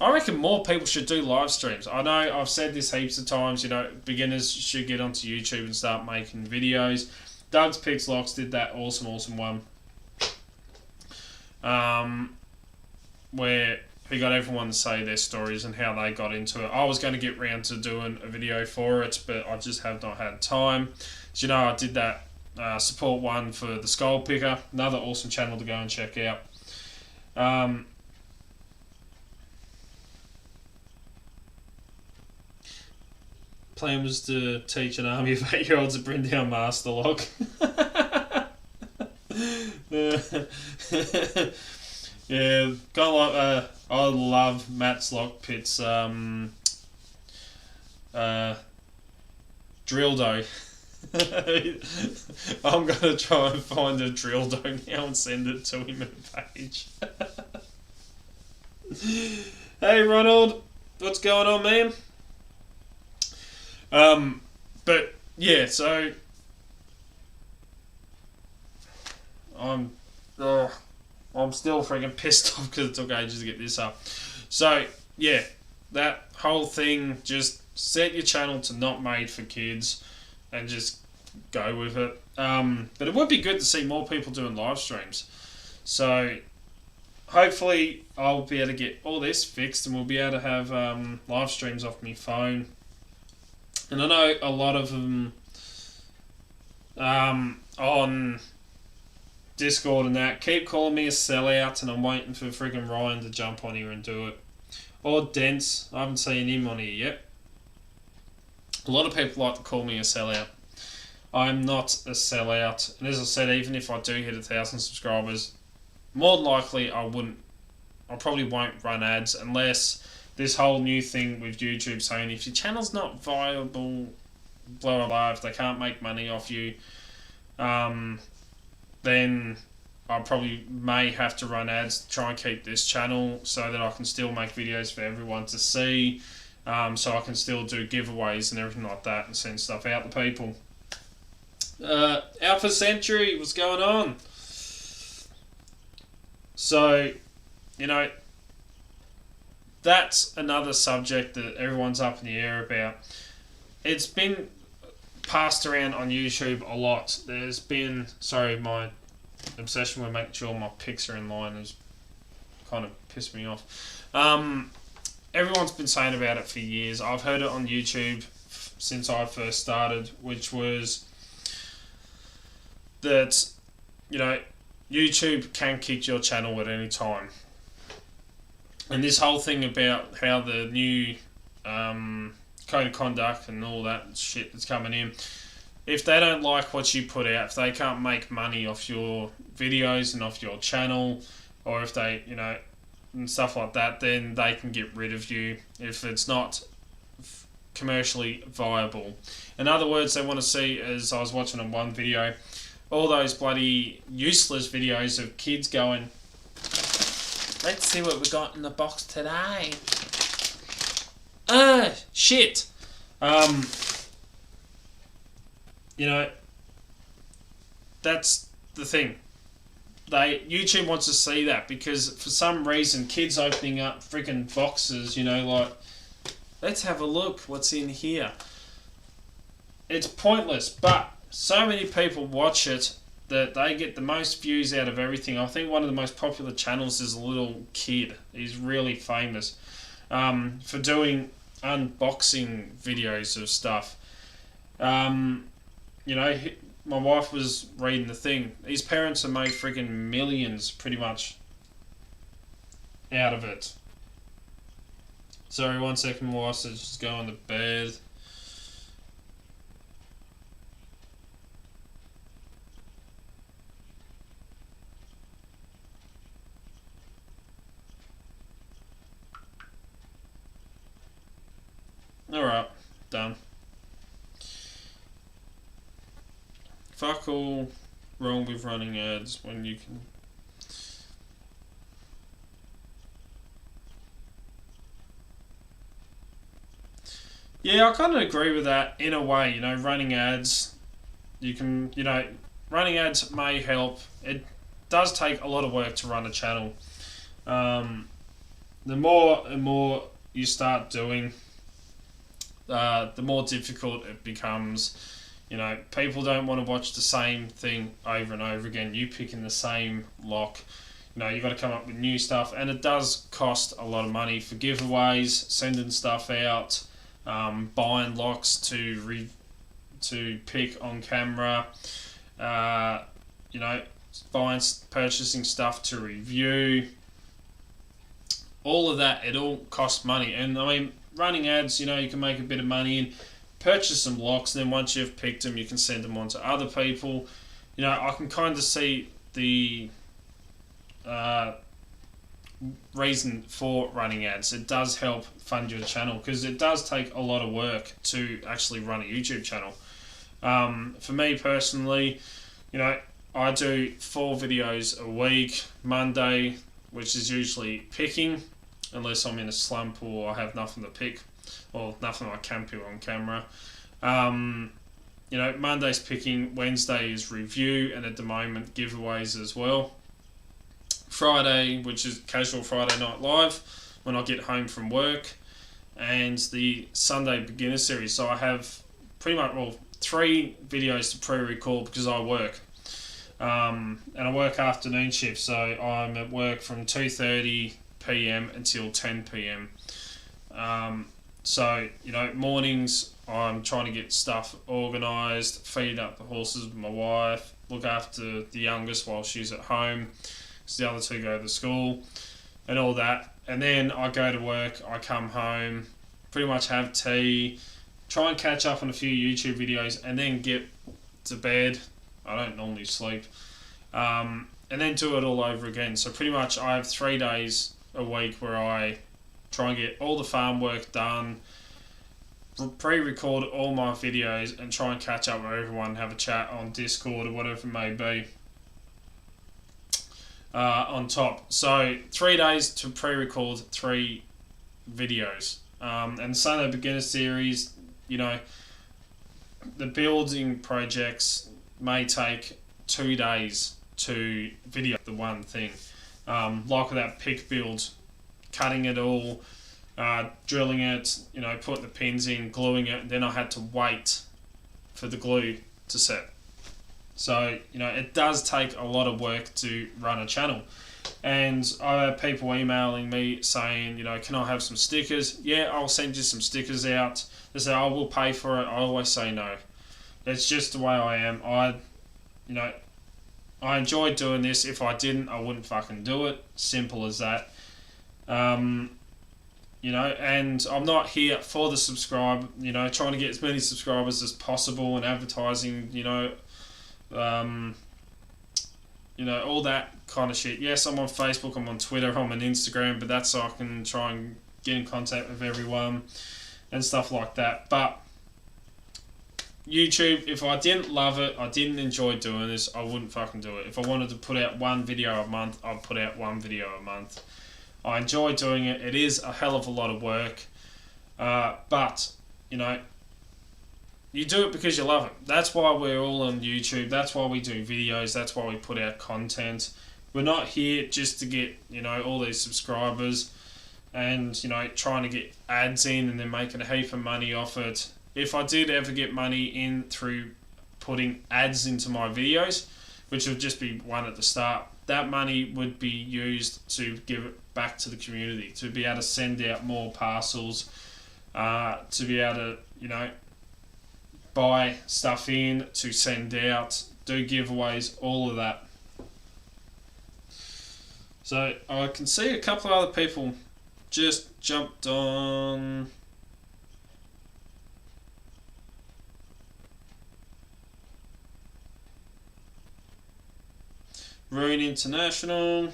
I reckon more people should do live streams. I know I've said this heaps of times, beginners should get onto YouTube and start making videos. Doug's Picks Locks did that awesome one. Where he got everyone to say their stories and how they got into it. I was going to get round to doing a video for it, but I just have not had time. As you know, I did that support one for the Skull Picker. Another awesome channel to go and check out. Plan was to teach an army of 8-year-olds to bring down Master Lock. Yeah, I love Matt's Lockpit's Drildo. I'm gonna try and find a Drildo now and send it to him in a page. Hey Ronald, what's going on, man? But yeah, so I'm I'm still freaking pissed off because it took ages to get this up. So yeah, that whole thing, just set your channel to not made for kids and just go with it. But it would be good to see more people doing live streams. So hopefully I'll be able to get all this fixed and we'll be able to have live streams off my phone. And I know a lot of them on Discord and that keep calling me a sellout, and I'm waiting for friggin' Ryan to jump on here and do it. Or Dents, I haven't seen him on here yet. A lot of people like to call me a sellout. I'm not a sellout, and as I said, even if I do hit 1,000 subscribers, more than likely I probably won't run ads unless this whole new thing with YouTube saying if your channel's not viable, blah blah blah, if they can't make money off you, then I probably may have to run ads to try and keep this channel so that I can still make videos for everyone to see, so I can still do giveaways and everything like that and send stuff out to people. Alpha Century, what's going on? So, you know, that's another subject that everyone's up in the air about. It's been passed around on YouTube a lot. There's been, sorry, my obsession with making sure my pics are in line has kind of pissed me off. Everyone's been saying about it for years. I've heard it on YouTube since I first started, which was that, you know, YouTube can kick your channel at any time. And this whole thing about how the new code of conduct and all that shit that's coming in, if they don't like what you put out, if they can't make money off your videos and off your channel, or if they, you know, and stuff like that, then they can get rid of you if it's not commercially viable. In other words, they want to see, as I was watching on one video, all those bloody useless videos of kids going, let's see what we got in the box today. Shit. You know, that's the thing. YouTube wants to see that because for some reason kids opening up freaking boxes, you know, like, let's have a look what's in here. It's pointless, but so many people watch it that they get the most views out of everything. I think one of the most popular channels is a little kid. He's really famous for doing unboxing videos of stuff. You know, my wife was reading the thing. His parents have made friggin' millions, pretty much, out of it. Sorry, 1 second, my wife's just going to bed. Alright, done. Fuck all wrong with running ads when you can. Yeah, I kind of agree with that in a way. You know, running ads, you can, you know, running ads may help. It does take a lot of work to run a channel. The more and more you start doing, the more difficult it becomes. You know, people don't want to watch the same thing over and over again. You picking the same lock. You know, you've got to come up with new stuff, and it does cost a lot of money for giveaways, sending stuff out, buying locks to pick on camera. You know, purchasing stuff to review. All of that, it all costs money, and I mean, running ads, you know, you can make a bit of money and purchase some locks, and then once you've picked them, you can send them on to other people. You know, I can kind of see the reason for running ads. It does help fund your channel because it does take a lot of work to actually run a YouTube channel. For me personally, you know, I do 4 videos a week. Monday, which is usually picking, unless I'm in a slump or I have nothing to pick, or nothing I can pick on camera. Monday's picking, Wednesday is review, and at the moment giveaways as well. Friday, which is casual Friday Night Live, when I get home from work, and the Sunday beginner series. So I have pretty much 3 videos to pre-record because I work, and I work afternoon shift, so I'm at work from 2:30 p.m. until 10 p.m. So mornings I'm trying to get stuff organised, feed up the horses with my wife, look after the youngest while she's at home, because the other 2 go to school, and all that. And then I go to work, I come home, pretty much have tea, try and catch up on a few YouTube videos, and then get to bed. I don't normally sleep. And then do it all over again. So pretty much I have 3 days a week where I try and get all the farm work done, pre-record all my videos, and try and catch up with everyone, have a chat on Discord or whatever it may be. On top. So 3 days to pre-record 3 videos. And Sunday Beginner Series, the building projects may take 2 days to video the one thing. Like with that pick build, cutting it all, drilling it, putting the pins in, gluing it, and then I had to wait for the glue to set. So, it does take a lot of work to run a channel. And I have people emailing me saying, can I have some stickers? Yeah, I'll send you some stickers out. They say, I will pay for it. I always say no. It's just the way I am. I enjoy doing this. If I didn't, I wouldn't fucking do it. Simple as that. And I'm not here for the subscribe, trying to get as many subscribers as possible and advertising, all that kind of shit. Yes, I'm on Facebook, I'm on Twitter, I'm on Instagram, but that's so I can try and get in contact with everyone and stuff like that. But YouTube, if I didn't love it, I didn't enjoy doing this, I wouldn't fucking do it. If I wanted to put out 1 video a month, I'd put out 1 video a month. I enjoy doing it. It is a hell of a lot of work. But, you do it because you love it. That's why we're all on YouTube. That's why we do videos. That's why we put out content. We're not here just to get, all these subscribers and, trying to get ads in and then making a heap of money off it. If I did ever get money in through putting ads into my videos, which would just be one at the start, that money would be used to give it back to the community, to be able to send out more parcels, to be able to, buy stuff in, to send out, do giveaways, all of that. So I can see a couple of other people just jumped on. Rune International.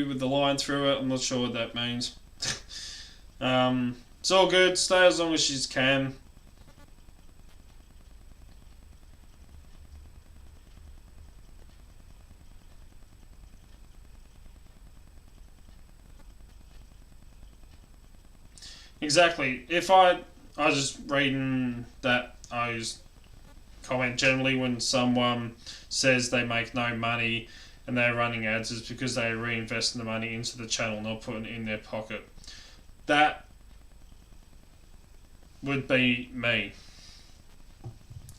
With the line through it, I'm not sure what that means. It's all good, stay as long as you can. Exactly. If I was just reading that, I was comment generally when someone says they make no money and they're running ads, is because they're reinvesting the money into the channel, not putting it in their pocket. That would be me.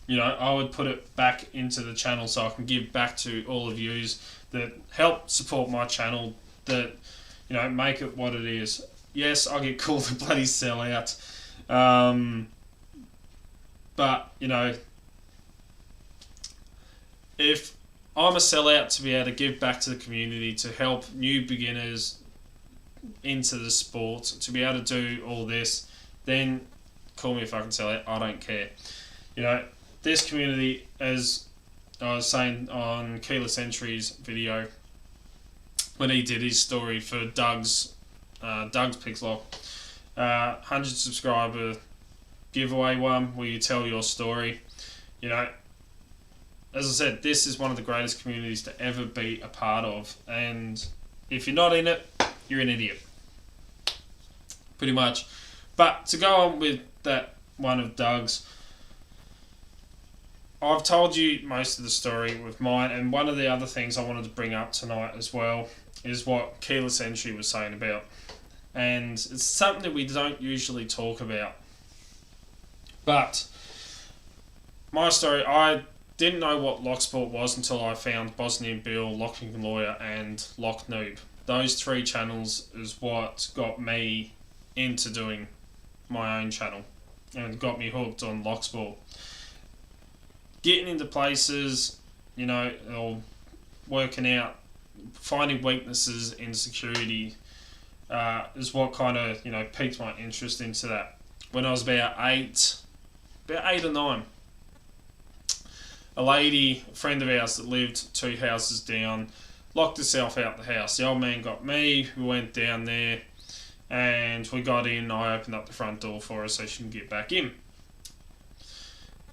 I would put it back into the channel so I can give back to all of yous that help support my channel, that make it what it is. Yes, I get called a bloody sellout, but if I'm a sellout to be able to give back to the community, to help new beginners into the sport, to be able to do all this, then call me a fucking sellout. I don't care. This community, as I was saying on Keyless Entry's video, when he did his story for Doug's Pigslock, 100 subscriber giveaway one where you tell your story. as I said, this is one of the greatest communities to ever be a part of. And if you're not in it, you're an idiot. Pretty much. But to go on with that one of Doug's, I've told you most of the story with mine, and one of the other things I wanted to bring up tonight as well is what Keyless Entry was saying about. And it's something that we don't usually talk about. But my story, I didn't know what Locksport was until I found Bosnian Bill, Lockpicking Lawyer and Lock Noob. Those 3 channels is what got me into doing my own channel and got me hooked on Locksport. Getting into places, you know, or working out, finding weaknesses in security is what kind of, you know, piqued my interest into that. When I was about 8 or 9, a lady, a friend of ours that lived 2 houses down, locked herself out the house. The old man got me, we went down there, and we got in. I opened up the front door for her so she can get back in.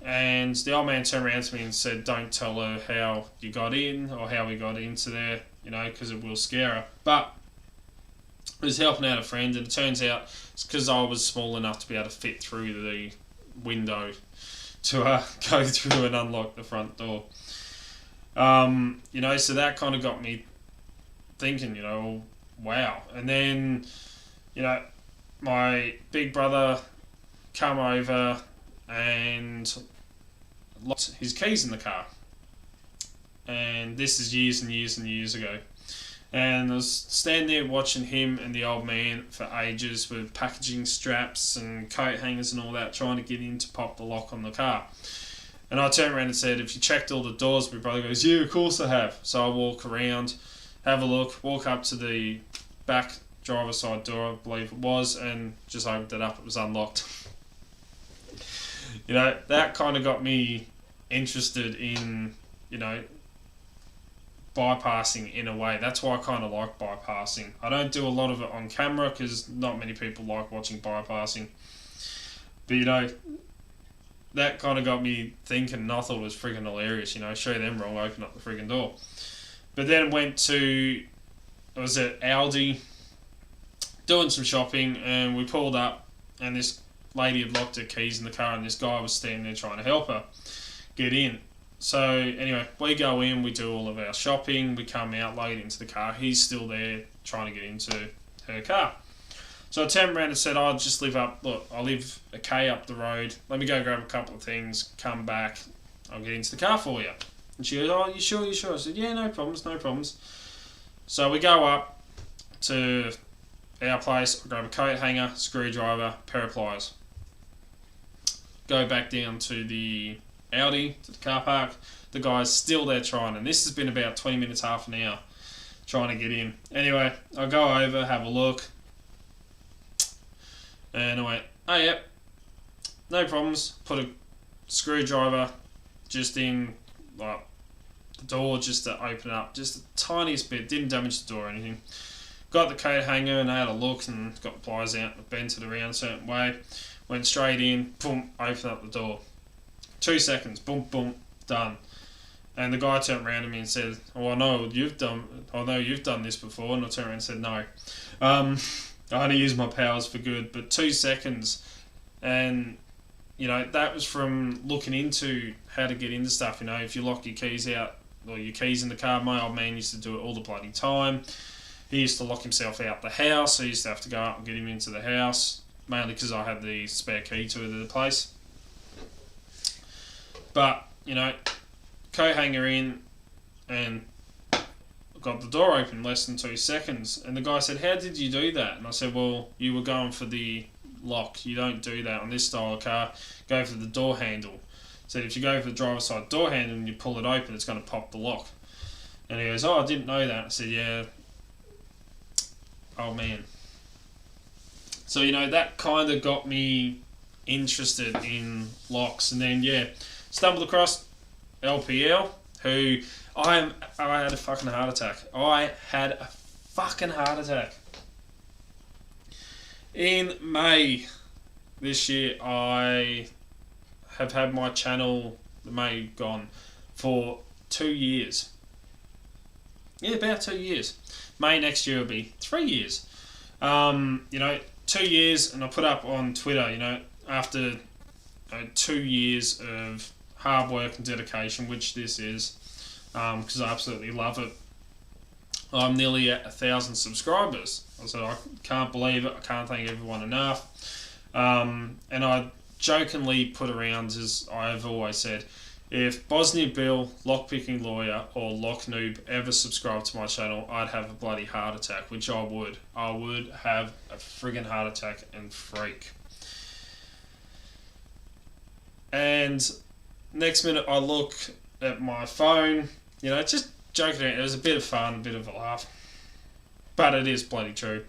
And the old man turned around to me and said, don't tell her how you got in or how we got into there, you know, because it will scare her. But I was helping out a friend, and it turns out it's because I was small enough to be able to fit through the window to go through and unlock the front door. You know, so that kind of got me thinking, you know, wow. And then, you know, my big brother come over and locked his keys in the car. And this is years and years and years ago. And I was standing there watching him and the old man for ages with packaging straps and coat hangers and all that, trying to get in to pop the lock on the car. And I turned around and said, have you checked all the doors? My brother goes, yeah, of course I have. So I walk around, have a look, walk up to the back driver's side door, I believe it was, and just opened it up. It was unlocked. You know, that kind of got me interested in, you know, bypassing in a way. That's why I kind of like bypassing. I don't do a lot of it on camera because not many people like watching bypassing. But, you know, that kind of got me thinking, and I thought it was freaking hilarious, you know, show them wrong, open up the freaking door. But then went to, I was at Aldi doing some shopping, and we pulled up, and this lady had locked her keys in the car, and this guy was standing there trying to help her get in. So anyway, we go in, we do all of our shopping, we come out, load into the car. He's still there trying to get into her car. So I turned around and said, I'll live a K up the road. Let me go grab a couple of things, come back, I'll get into the car for you. And she goes, oh, you sure? I said, yeah, no problems. So we go up to our place, I grab a coat hanger, screwdriver, pair of pliers. Go back down to the Audi, to the car park. The guy's still there trying, and this has been about 20 minutes, half an hour, trying to get in. Anyway, I go over, have a look, and I went, oh yep, no problems. Put a screwdriver just in like the door just to open it up, just the tiniest bit, didn't damage the door or anything. Got the coat hanger and I had a look and got the pliers out and bent it around a certain way. Went straight in, boom, opened up the door. 2 seconds, boom, boom, done. And the guy turned around to me and said, oh, I know you've done this before. And I turned around and said, no. I only use my powers for good, but 2 seconds. And, you know, that was from looking into how to get into stuff. You know, if you lock your keys out, or your keys in the car, my old man used to do it all the bloody time. He used to lock himself out the house. I used to have to go up and get him into the house, mainly because I had the spare key to the place. But, you know, coat hanger in and got the door open in less than 2 seconds. And the guy said, how did you do that? And I said, well, you were going for the lock. You don't do that on this style of car. Go for the door handle. I said, if you go for the driver's side door handle and you pull it open, it's going to pop the lock. And he goes, oh, I didn't know that. I said, yeah. Oh, man. So, you know, that kind of got me interested in locks. And then, yeah, stumbled across LPL, who I had a fucking heart attack. I had a fucking heart attack. In May this year, I have had my channel, the May gone, for 2 years. Yeah, about 2 years. May next year will be 3 years. 2 years, and I put up on Twitter, after 2 years of hard work and dedication, which this is, because I absolutely love it. I'm nearly at 1,000 subscribers. I said, I can't believe it. I can't thank everyone enough. And I jokingly put around, as I've always said, if Bosnia Bill, Lockpicking Lawyer, or Lock Noob ever subscribed to my channel, I'd have a bloody heart attack, which I would. I would have a friggin' heart attack and freak. And next minute I look at my phone, just joking around. It was a bit of fun, a bit of a laugh. But it is bloody true.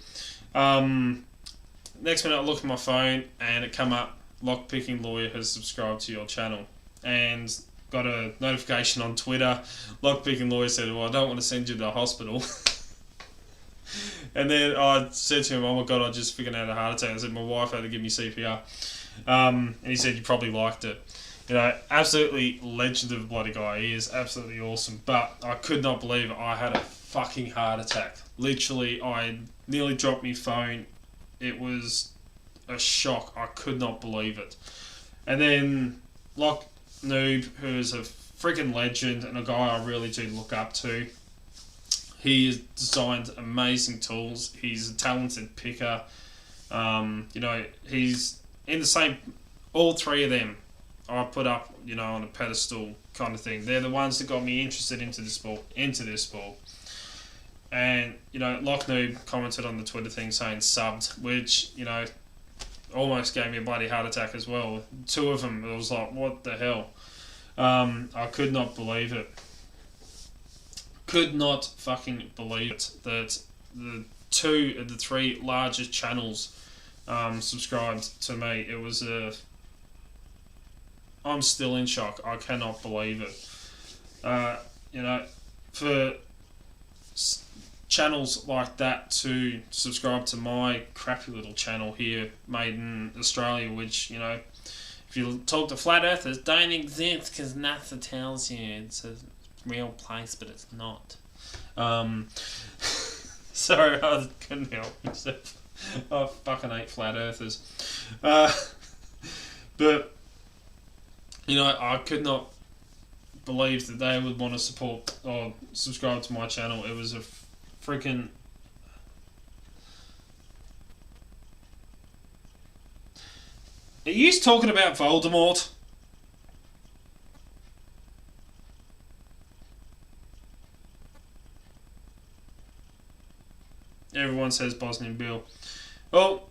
Next minute I look at my phone and it come up, Lockpicking Lawyer has subscribed to your channel. And got a notification on Twitter. Lockpicking Lawyer said, well, I don't want to send you to the hospital. And then I said to him, oh my God, I just freaking had a heart attack. I said, my wife had to give me CPR. And he said, you probably liked it. Absolutely legend of a bloody guy. He is absolutely awesome. But I could not believe it. I had a fucking heart attack. Literally, I nearly dropped my phone. It was a shock. I could not believe it. And then Lock Noob, who is a freaking legend and a guy I really do look up to. He has designed amazing tools. He's a talented picker. He's in the same... All three of them I put up, on a pedestal kind of thing. They're the ones that got me interested into this sport. And, Lock Noob commented on the Twitter thing saying subbed, which, almost gave me a bloody heart attack as well. Two of them, it was like, what the hell? I could not believe it. Could not fucking believe it that the two of the three largest channels subscribed to me. It was I'm still in shock. I cannot believe it. For channels like that to subscribe to my crappy little channel here, made in Australia, which, if you talk to flat earthers, don't exist because NASA tells you it's a real place, but it's not. Sorry, I couldn't help myself. I fucking hate flat earthers. But, I could not believe that they would want to support or subscribe to my channel. It was a freaking... Are you talking about Voldemort? Everyone says Bosnian Bill. Well,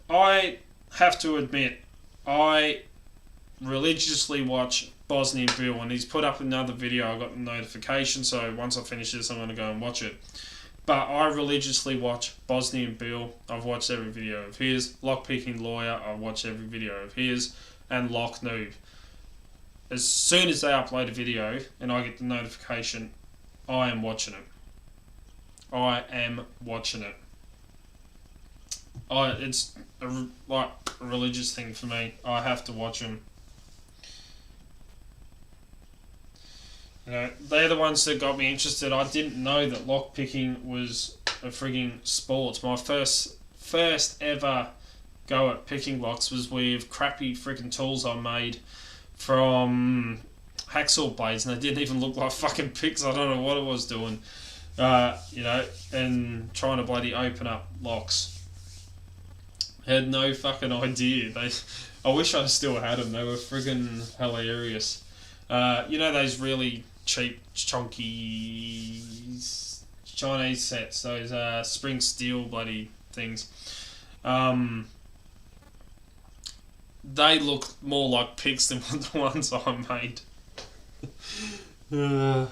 I have to admit, I religiously watch Bosnian Bill, and he's put up another video. I got a notification, so once I finish this, I'm going to go and watch it. But I religiously watch Bosnian Bill. I've watched every video of his. Lockpicking Lawyer, I've watched every video of his. And Lock Noob. As soon as they upload a video and I get the notification, I am watching it. I am watching it. It's a religious thing for me. I have to watch them. They're the ones that got me interested. I didn't know that lockpicking was a frigging sport. My first ever go at picking locks was with crappy frigging tools I made from hacksaw blades, and they didn't even look like fucking picks. I don't know what it was doing. And trying to bloody open up locks. Had no fucking idea. I wish I still had them. They were friggin' hilarious. Those really cheap, chunky Chinese sets, those spring steel bloody things. They look more like picks than the ones I made. But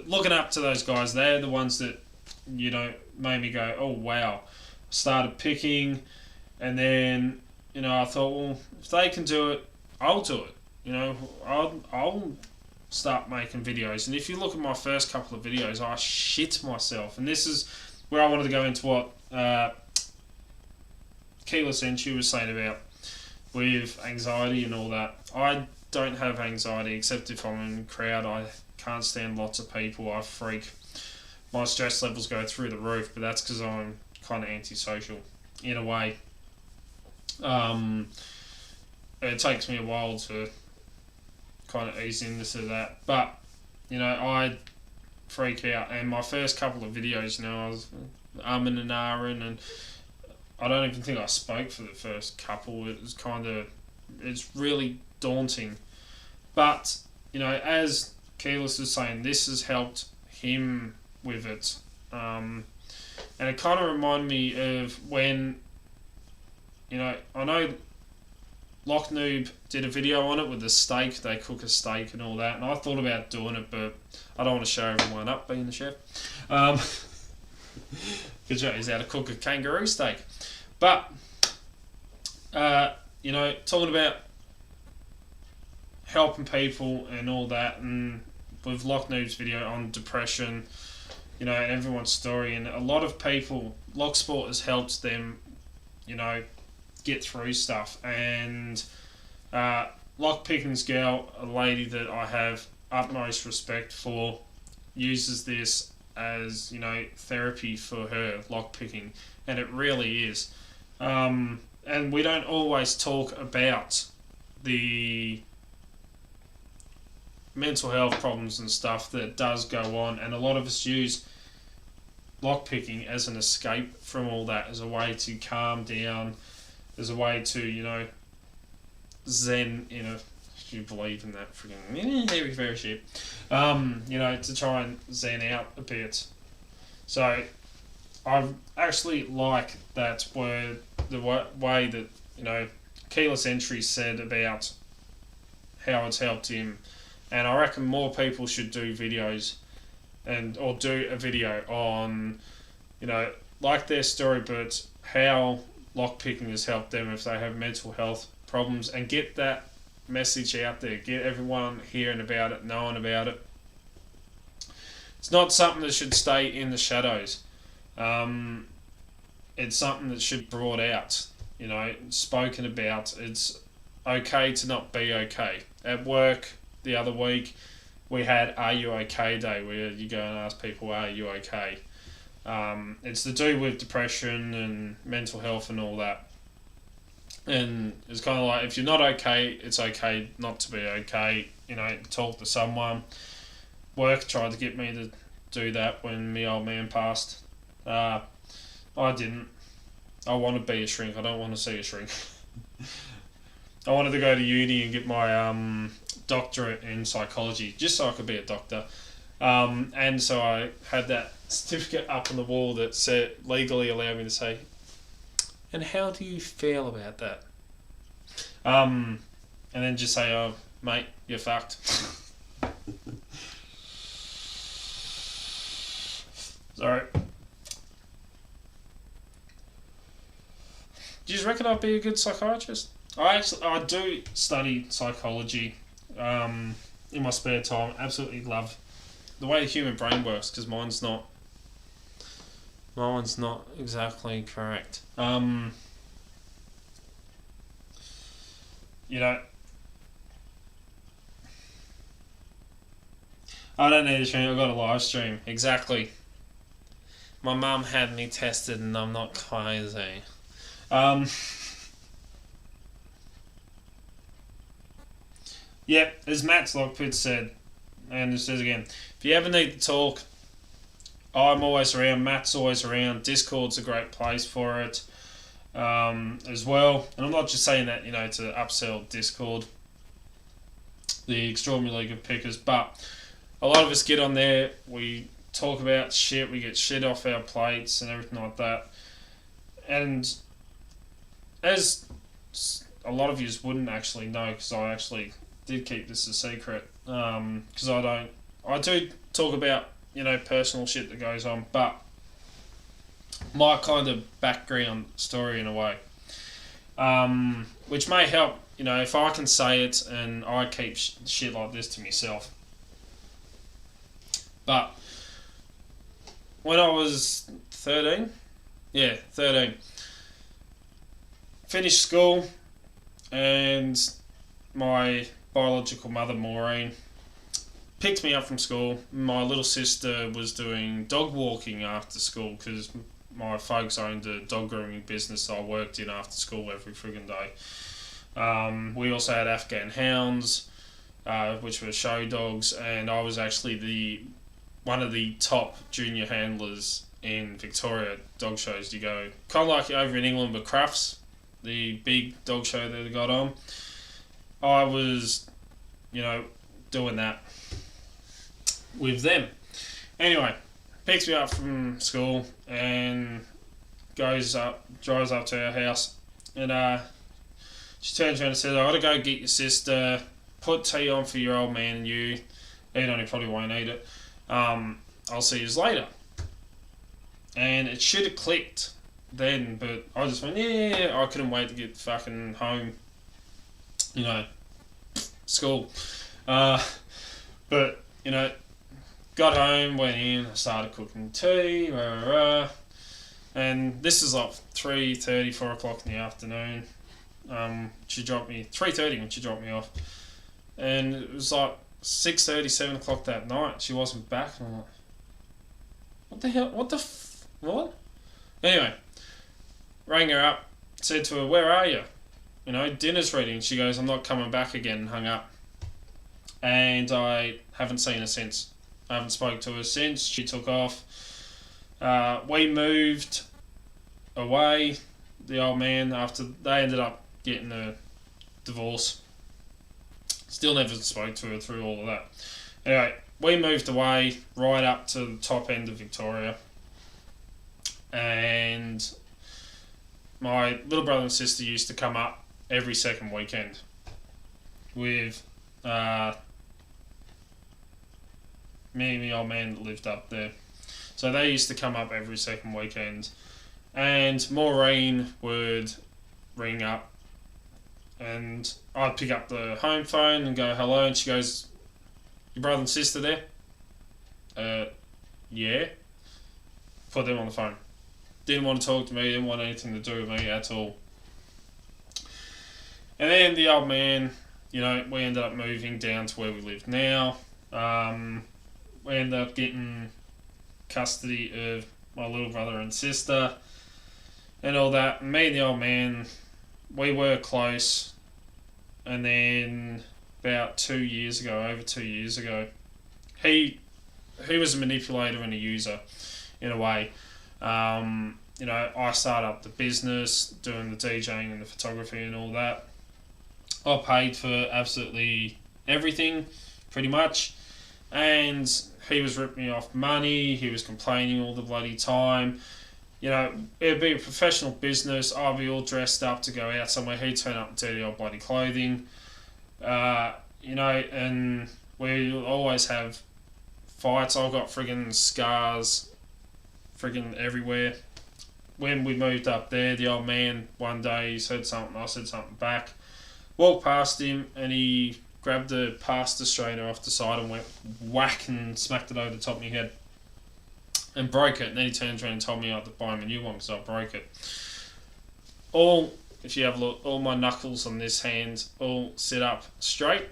looking up to those guys, they're the ones that, made me go, oh wow. Started picking, and then, I thought, well, if they can do it, I'll do it. I'll start making videos. And if you look at my first couple of videos, I shit myself. And this is where I wanted to go into what Keyless Enchu was saying about with anxiety and all that. I don't have anxiety except if I'm in a crowd. I can't stand lots of people. I freak. My stress levels go through the roof, but that's because I'm kind of antisocial in a way. It takes me a while to kind of ease into that, but I freak out. And my first couple of videos, I was umming and ahhing, and I don't even think I spoke for the first couple. It's really daunting. But as Keyless was saying, this has helped him with it, and it kind of reminded me of when I know Lock Noob did a video on it with the steak. They cook a steak and all that, and I thought about doing it, but I don't want to show everyone up being the chef. Because he's how to cook a kangaroo steak. But talking about helping people and all that, and with Lock Noob's video on depression, and everyone's story, and a lot of people, Locksport has helped them, get through stuff. And Lockpicking's girl, a lady that I have utmost respect for, uses this as therapy for her lockpicking, and it really is. And we don't always talk about the mental health problems and stuff that does go on, and a lot of us use lockpicking as an escape from all that, as a way to calm down, as a way to zen if you believe in that freaking heavy fair shit, to try and zen out a bit. So I actually like that word, the way that Keyless Entry said about how it's helped him, and I reckon more people should do videos or do a video on like their story, but how lockpicking has helped them if they have mental health problems, and get that message out there, get everyone hearing about it, knowing about it. It's not something that should stay in the shadows. It's something that should be brought out, spoken about. It's okay to not be okay. At work the other week, we had Are You Okay Day, where you go and ask people, are you okay? It's to do with depression and mental health and all that. And it's kind of like, if you're not okay, it's okay not to be okay. Talk to someone. Work tried to get me to do that when my old man passed. I didn't. I want to be a shrink. I don't want to see a shrink. I wanted to go to uni and get my doctorate in psychology, just so I could be a doctor. And so I had that certificate up on the wall that said, legally allowed me to say, and how do you feel about that? And then just say, oh, mate, you're fucked. Sorry. Do you reckon I'd be a good psychiatrist? I do study psychology in my spare time. Absolutely love the way the human brain works, because mine's not exactly correct. I don't need a stream. I've got a live stream. Exactly. My mum had me tested, and I'm not crazy. Yep, as Matt's Lockpit said, and it says again, if you ever need to talk, I'm always around, Matt's always around, Discord's a great place for it as well. And I'm not just saying that, to upsell Discord, the Extraordinary League of Pickers, but a lot of us get on there, we talk about shit, we get shit off our plates and everything like that. And as a lot of you wouldn't actually know, because I actually did keep this a secret, because I do talk about personal shit that goes on, but my kind of background story in a way, which may help if I can say it, and I keep shit like this to myself. But when I was 13, finished school, and my biological mother, Maureen, picked me up from school. My little sister was doing dog walking after school because my folks owned a dog grooming business I worked in after school every friggin' day. We also had Afghan hounds, which were show dogs, and I was actually one of the top junior handlers in Victoria dog shows. You go kind of like over in England with Crufts, the big dog show that they got on. I was, doing that with them. Anyway, picks me up from school and drives up to our house, and she turns around and says, "I gotta go get your sister, put tea on for your old man and you. Eat on, he probably won't eat it. I'll see you later." And it should have clicked then, but I just went, yeah, I couldn't wait to get fucking home. School. But, got home, went in, I started cooking tea, and this is like 3:30, 4 o'clock in the afternoon. She dropped me, 3:30 when she dropped me off. And it was like 6:30, 7 o'clock that night. She wasn't back, and I'm like, what the hell? What? Anyway, rang her up, said to her, "Where are you? Dinner's ready." And she goes, "I'm not coming back again," and hung up. And I haven't seen her since. I haven't spoke to her since. She took off. We moved away, the old man, after they ended up getting a divorce. Still never spoke to her through all of that. Anyway, we moved away right up to the top end of Victoria. And my little brother and sister used to come up every second weekend with me and the old man that lived up there. So they used to come up every second weekend. And Maureen would ring up and I'd pick up the home phone and go, "Hello," and she goes, "Your brother and sister there?" Yeah. Put them on the phone. Didn't want to talk to me, didn't want anything to do with me at all. And then the old man, we ended up moving down to where we live now. We ended up getting custody of my little brother and sister and all that. And me and the old man, we were close. And then about 2 years ago, over 2 years ago, he was a manipulator and a user in a way. I started up the business, doing the DJing and the photography and all that. I paid for absolutely everything, pretty much. And he was ripping me off money. He was complaining all the bloody time. It'd be a professional business. I'd be all dressed up to go out somewhere. He'd turn up in dirty old bloody clothing. And we always have fights. I've got friggin' scars friggin' everywhere. When we moved up there, the old man, one day, he said something, I said something back. Walked past him and he grabbed the pasta strainer off the side and went whack and smacked it over the top of my head and broke it. And then he turned around and told me I had to buy him a new one because I broke it. If you have a look, all my knuckles on this hand all sit up straight.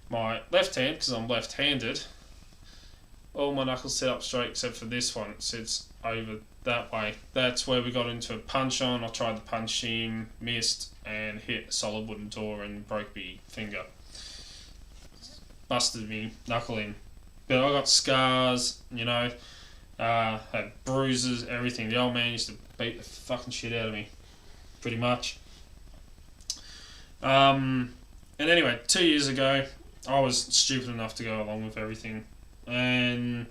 My left hand, because I'm left-handed, all my knuckles sit up straight except for this one. It sits over that way. That's where we got into a punch on. I tried to punch him, missed, and hit a solid wooden door and broke my finger. Busted me knuckle in. But I got scars, had bruises, everything. The old man used to beat the fucking shit out of me, pretty much. And anyway, 2 years ago, I was stupid enough to go along with everything and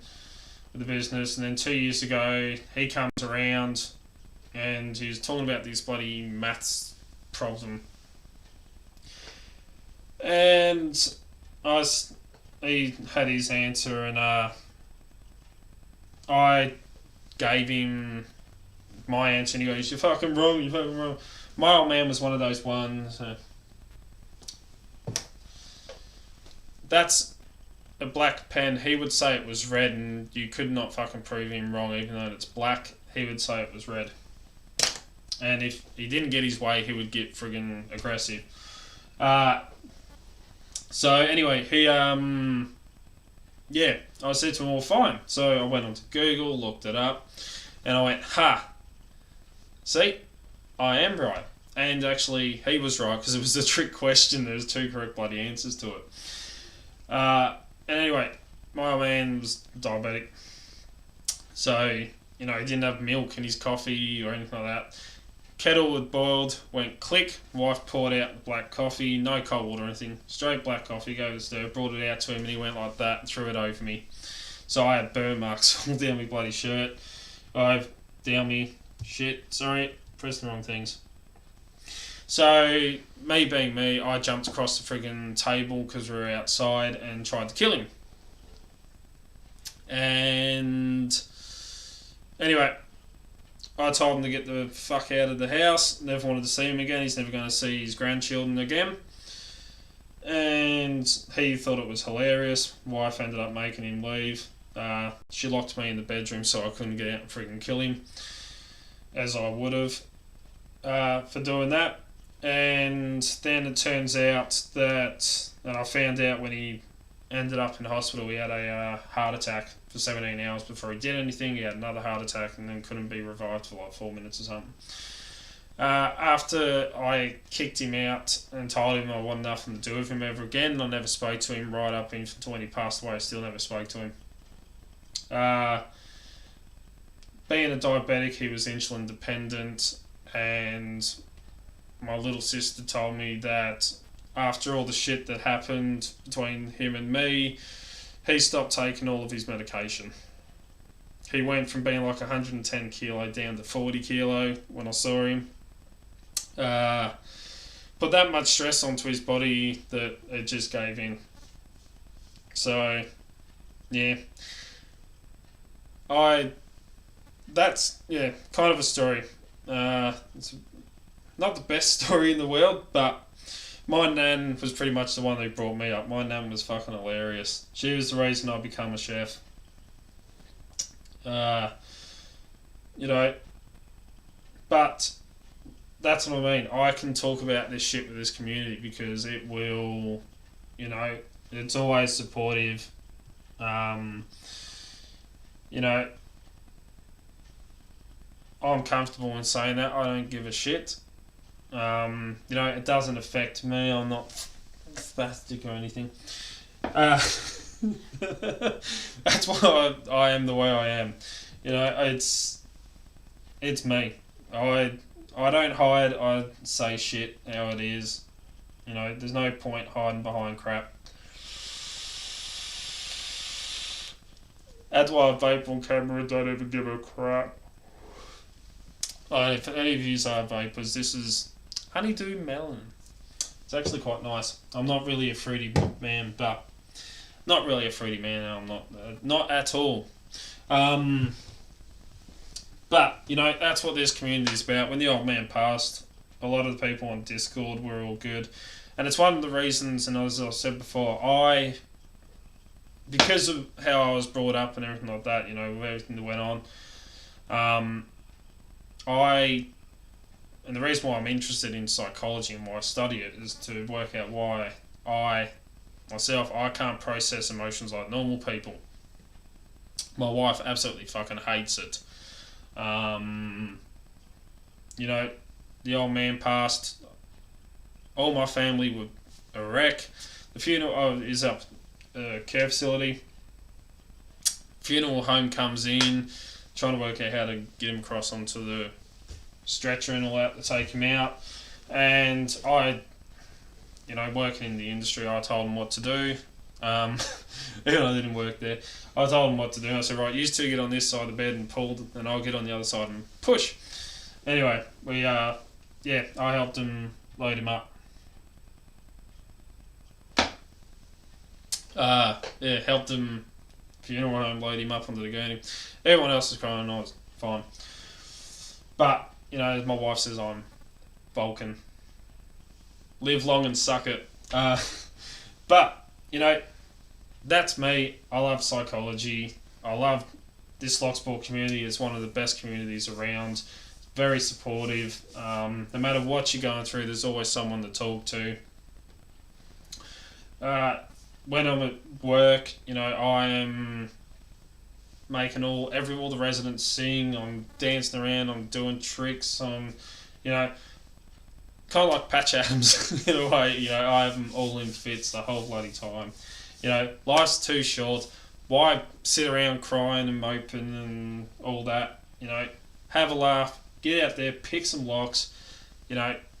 with the business. And then 2 years ago, he comes around and he was talking about this bloody maths problem. And he had his answer, and I gave him my answer, and he goes, "You're fucking wrong, you're fucking wrong." My old man was one of those ones. That's a black pen. He would say it was red, and you could not fucking prove him wrong, even though it's black. He would say it was red. And if he didn't get his way, he would get friggin' aggressive. So anyway, he yeah, I said to him, well, fine. So I went onto Google, looked it up, and I went, see, I am right. And actually, he was right, because it was a trick question. There was 2 correct bloody answers to it. And anyway, my old man was diabetic. So, he didn't have milk in his coffee or anything like that. Kettle had boiled, went click, wife poured out the black coffee, no cold water or anything, straight black coffee, go to the stove, brought it out to him, and he went like that and threw it over me. So I had burn marks all down my bloody shirt, down me shit, sorry, pressed the wrong things. So, me being me, I jumped across the friggin' table because we were outside and tried to kill him. And anyway, I told him to get the fuck out of the house. Never wanted to see him again. He's never going to see his grandchildren again. And he thought it was hilarious. Wife ended up making him leave. She locked me in the bedroom so I couldn't get out and freaking kill him, as I would have for doing that. And then it turns out that, and I found out when he ended up in hospital, he had a heart attack for 17 hours before he did anything. He had another heart attack and then couldn't be revived for like 4 minutes or something. After I kicked him out and told him I wanted nothing to do with him ever again, I never spoke to him right up until when he passed away. I still never spoke to him. Being a diabetic, he was insulin dependent, and my little sister told me that after all the shit that happened between him and me, he stopped taking all of his medication. He went from being like 110 kilo down to 40 kilo when I saw him. Put that much stress onto his body that it just gave in. So, yeah. That's kind of a story. It's not the best story in the world, but my nan was pretty much the one who brought me up. My nan was fucking hilarious. She was the reason I become a chef. But that's what I mean. I can talk about this shit with this community because it will, it's always supportive. I'm comfortable in saying that. I don't give a shit. It doesn't affect me. I'm not spastic or anything. That's why I am the way I am. It's me. I don't hide. I say shit how it is. There's no point hiding behind crap. That's why I vape on camera. Don't even give a crap. If any of you are vapors, this is honeydew melon. It's actually quite nice. I'm not really a fruity man, but not really a fruity man. I'm not at all. But that's what this community is about. When the old man passed, a lot of the people on Discord were all good, and it's one of the reasons. And as I said before, because of how I was brought up and everything like that, with everything that went on, and the reason why I'm interested in psychology and why I study it is to work out why I can't process emotions like normal people. My wife absolutely fucking hates it. The old man passed. All my family were a wreck. The funeral is up care facility. Funeral home comes in, trying to work out how to get him across onto the stretcher and all that to take him out. And I, working in the industry, I told him what to do. I didn't work there. I told him what to do. I said, right, you two get on this side of the bed and pull, and I'll get on the other side and push. Anyway, I helped him load him up. Helped him, funeral home, load him up onto the gurney. Everyone else is crying, I was fine. But, as my wife says, I'm Vulcan. Live long and suck it. But, that's me. I love psychology. I love this Locksport community. It's one of the best communities around. Very supportive. No matter what you're going through, there's always someone to talk to. when I'm at work, I am making all the residents sing. I'm dancing around. I'm doing tricks. I'm, kind of like Patch Adams in a way. I have them all in fits the whole bloody time. Life's too short. Why sit around crying and moping and all that? Have a laugh. Get out there. Pick some locks.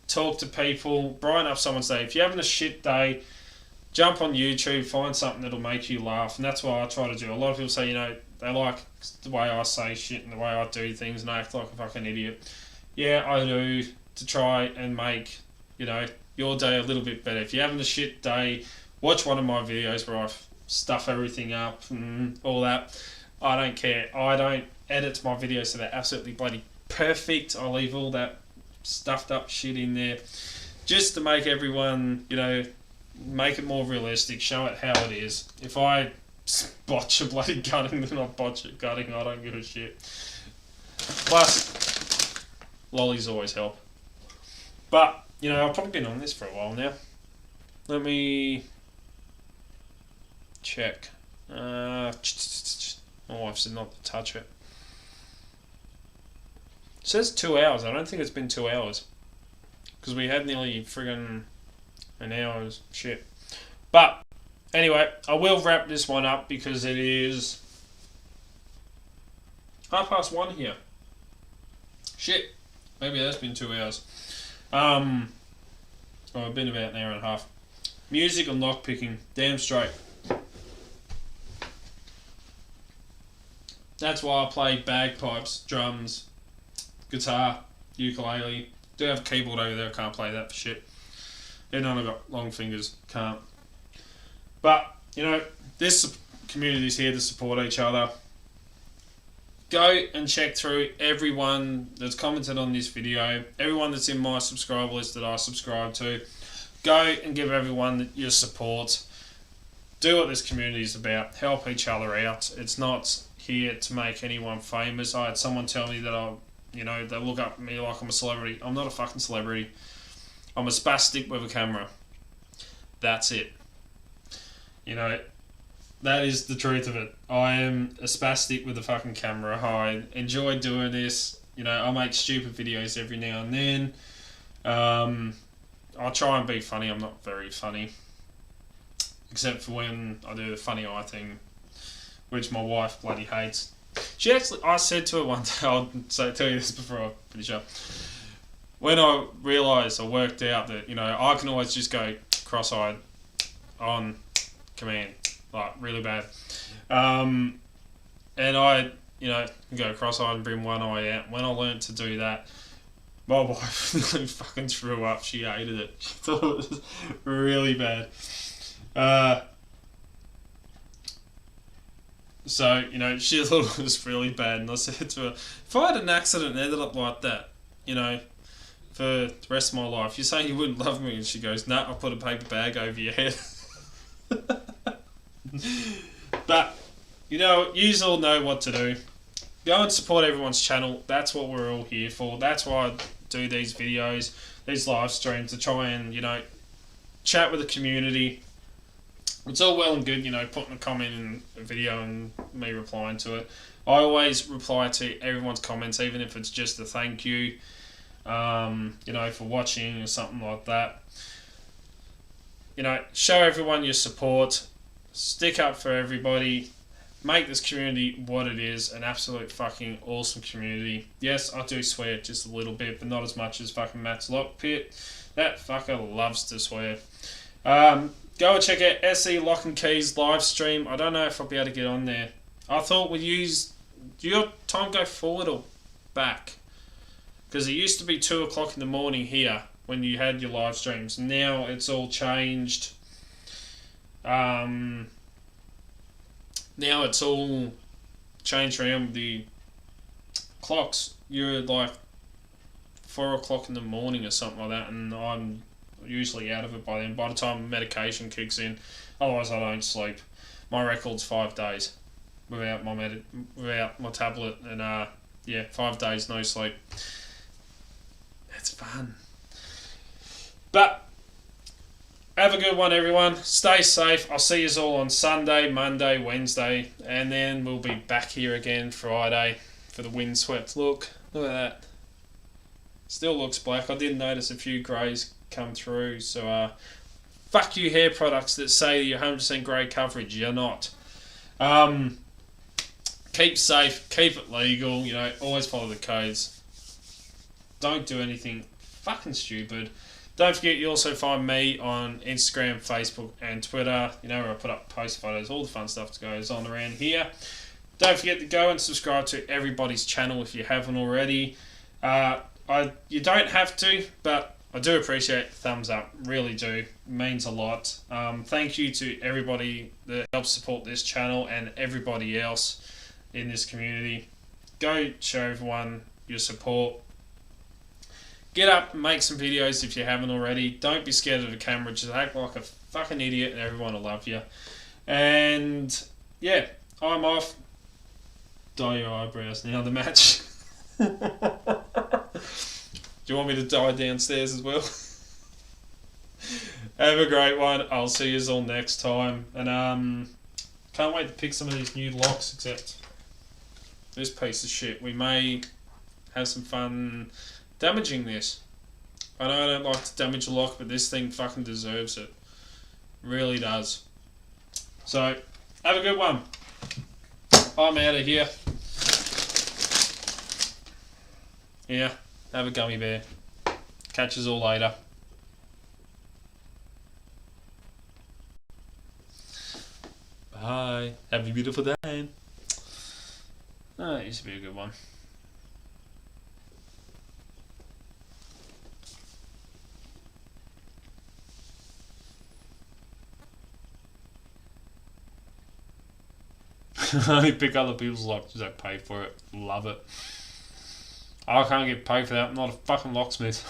Talk to people. Brighten up someone's day. If you're having a shit day, jump on YouTube. Find something that'll make you laugh. And that's what I try to do. A lot of people say, they like the way I say shit and the way I do things and I act like a fucking idiot. Yeah, I do, to try and make, your day a little bit better. If you're having a shit day, watch one of my videos where I stuff everything up and all that. I don't care. I don't edit my videos so they're absolutely bloody perfect. I leave all that stuffed up shit in there just to make everyone, make it more realistic, show it how it is. If I botch a bloody gutting, then I botch a gutting. I don't give a shit. Plus, lollies always help. But, I've probably been on this for a while now. Let me check. My wife said not to touch it. It says 2 hours. I don't think it's been 2 hours. Because we had nearly friggin' an hour's shit. But, anyway, I will wrap this one up because it is 1:30 here. Shit. Maybe that's been 2 hours. I've been about an hour and a half. Music and lockpicking. Damn straight. That's why I play bagpipes, drums, guitar, ukulele. Do have a keyboard over there. I can't play that for shit. Even though I've got long fingers, can't. But, this community's here to support each other. Go and check through everyone that's commented on this video, everyone that's in my subscriber list that I subscribe to. Go and give everyone your support. Do what this community is about. Help each other out. It's not here to make anyone famous. I had someone tell me that they look up at me like I'm a celebrity. I'm not a fucking celebrity. I'm a spastic with a camera. That's it. That is the truth of it. I am a spastic with a fucking camera. I enjoy doing this. I make stupid videos every now and then. I try and be funny. I'm not very funny. Except for when I do the funny eye thing, which my wife bloody hates. I said to her one day, I'll tell you this before I finish up. When I realised or worked out that, I can always just go cross-eyed on command. Like, really bad. And I, can go cross-eyed and bring one eye out. When I learnt to do that, my wife really fucking threw up. She hated it. She thought it was really bad. So, she thought it was really bad. And I said to her, if I had an accident and ended up like that, for the rest of my life, you're saying you wouldn't love me? And she goes, nah, I'll put a paper bag over your head. But, you all know what to do. Go and support everyone's channel. That's what we're all here for. That's why I do these videos, these live streams, to try and, chat with the community. It's all well and good, putting a comment in a video and me replying to it. I always reply to everyone's comments, even if it's just a thank you, for watching or something like that. Show everyone your support. Stick up for everybody. Make this community what it is, an absolute fucking awesome community. Yes, I do swear just a little bit, but not as much as fucking Matt's Lockpit. That fucker loves to swear. Go and check out SE Lock and Keys live stream. I don't know if I'll be able to get on there. I thought we'd use... Do your time go forward or back? Because it used to be 2 o'clock in the morning here when you had your live streams. Now it's all changed. Now it's all changed around with the clocks. You're like 4 o'clock in the morning or something like that, and I'm usually out of it by then. By the time medication kicks in, otherwise I don't sleep. My record's 5 days without my tablet, and 5 days no sleep. It's fun. But have a good one, everyone. Stay safe. I'll see you all on Sunday, Monday, Wednesday, and then we'll be back here again Friday for the windswept look. Look at that. Still looks black. I did notice a few greys come through, so fuck you hair products that say you're 100% grey coverage. You're not. Keep safe, keep it legal, always follow the codes. Don't do anything fucking stupid. Don't forget you also find me on Instagram, Facebook and Twitter, where I put up post photos, all the fun stuff that goes on around here. Don't forget to go and subscribe to everybody's channel if you haven't already. You don't have to, but I do appreciate the thumbs up, really do. It means a lot. Thank you to everybody that helps support this channel and everybody else in this community. Go show everyone your support. Get up and make some videos if you haven't already. Don't be scared of the camera. Just act like a fucking idiot and everyone will love you. And yeah, I'm off. Dye your eyebrows now, the match. Do you want me to dye downstairs as well? Have a great one. I'll see you all next time. And can't wait to pick some of these new locks, except this piece of shit. We may have some fun damaging this. I know I don't like to damage a lock, but this thing fucking deserves it. Really does. So, have a good one. I'm out of here. Yeah, have a gummy bear. Catch us all later. Bye. Have a beautiful day. Oh, it used to be a good one. I only pick other people's locks because I pay for it. Love it. I can't get paid for that. I'm not a fucking locksmith.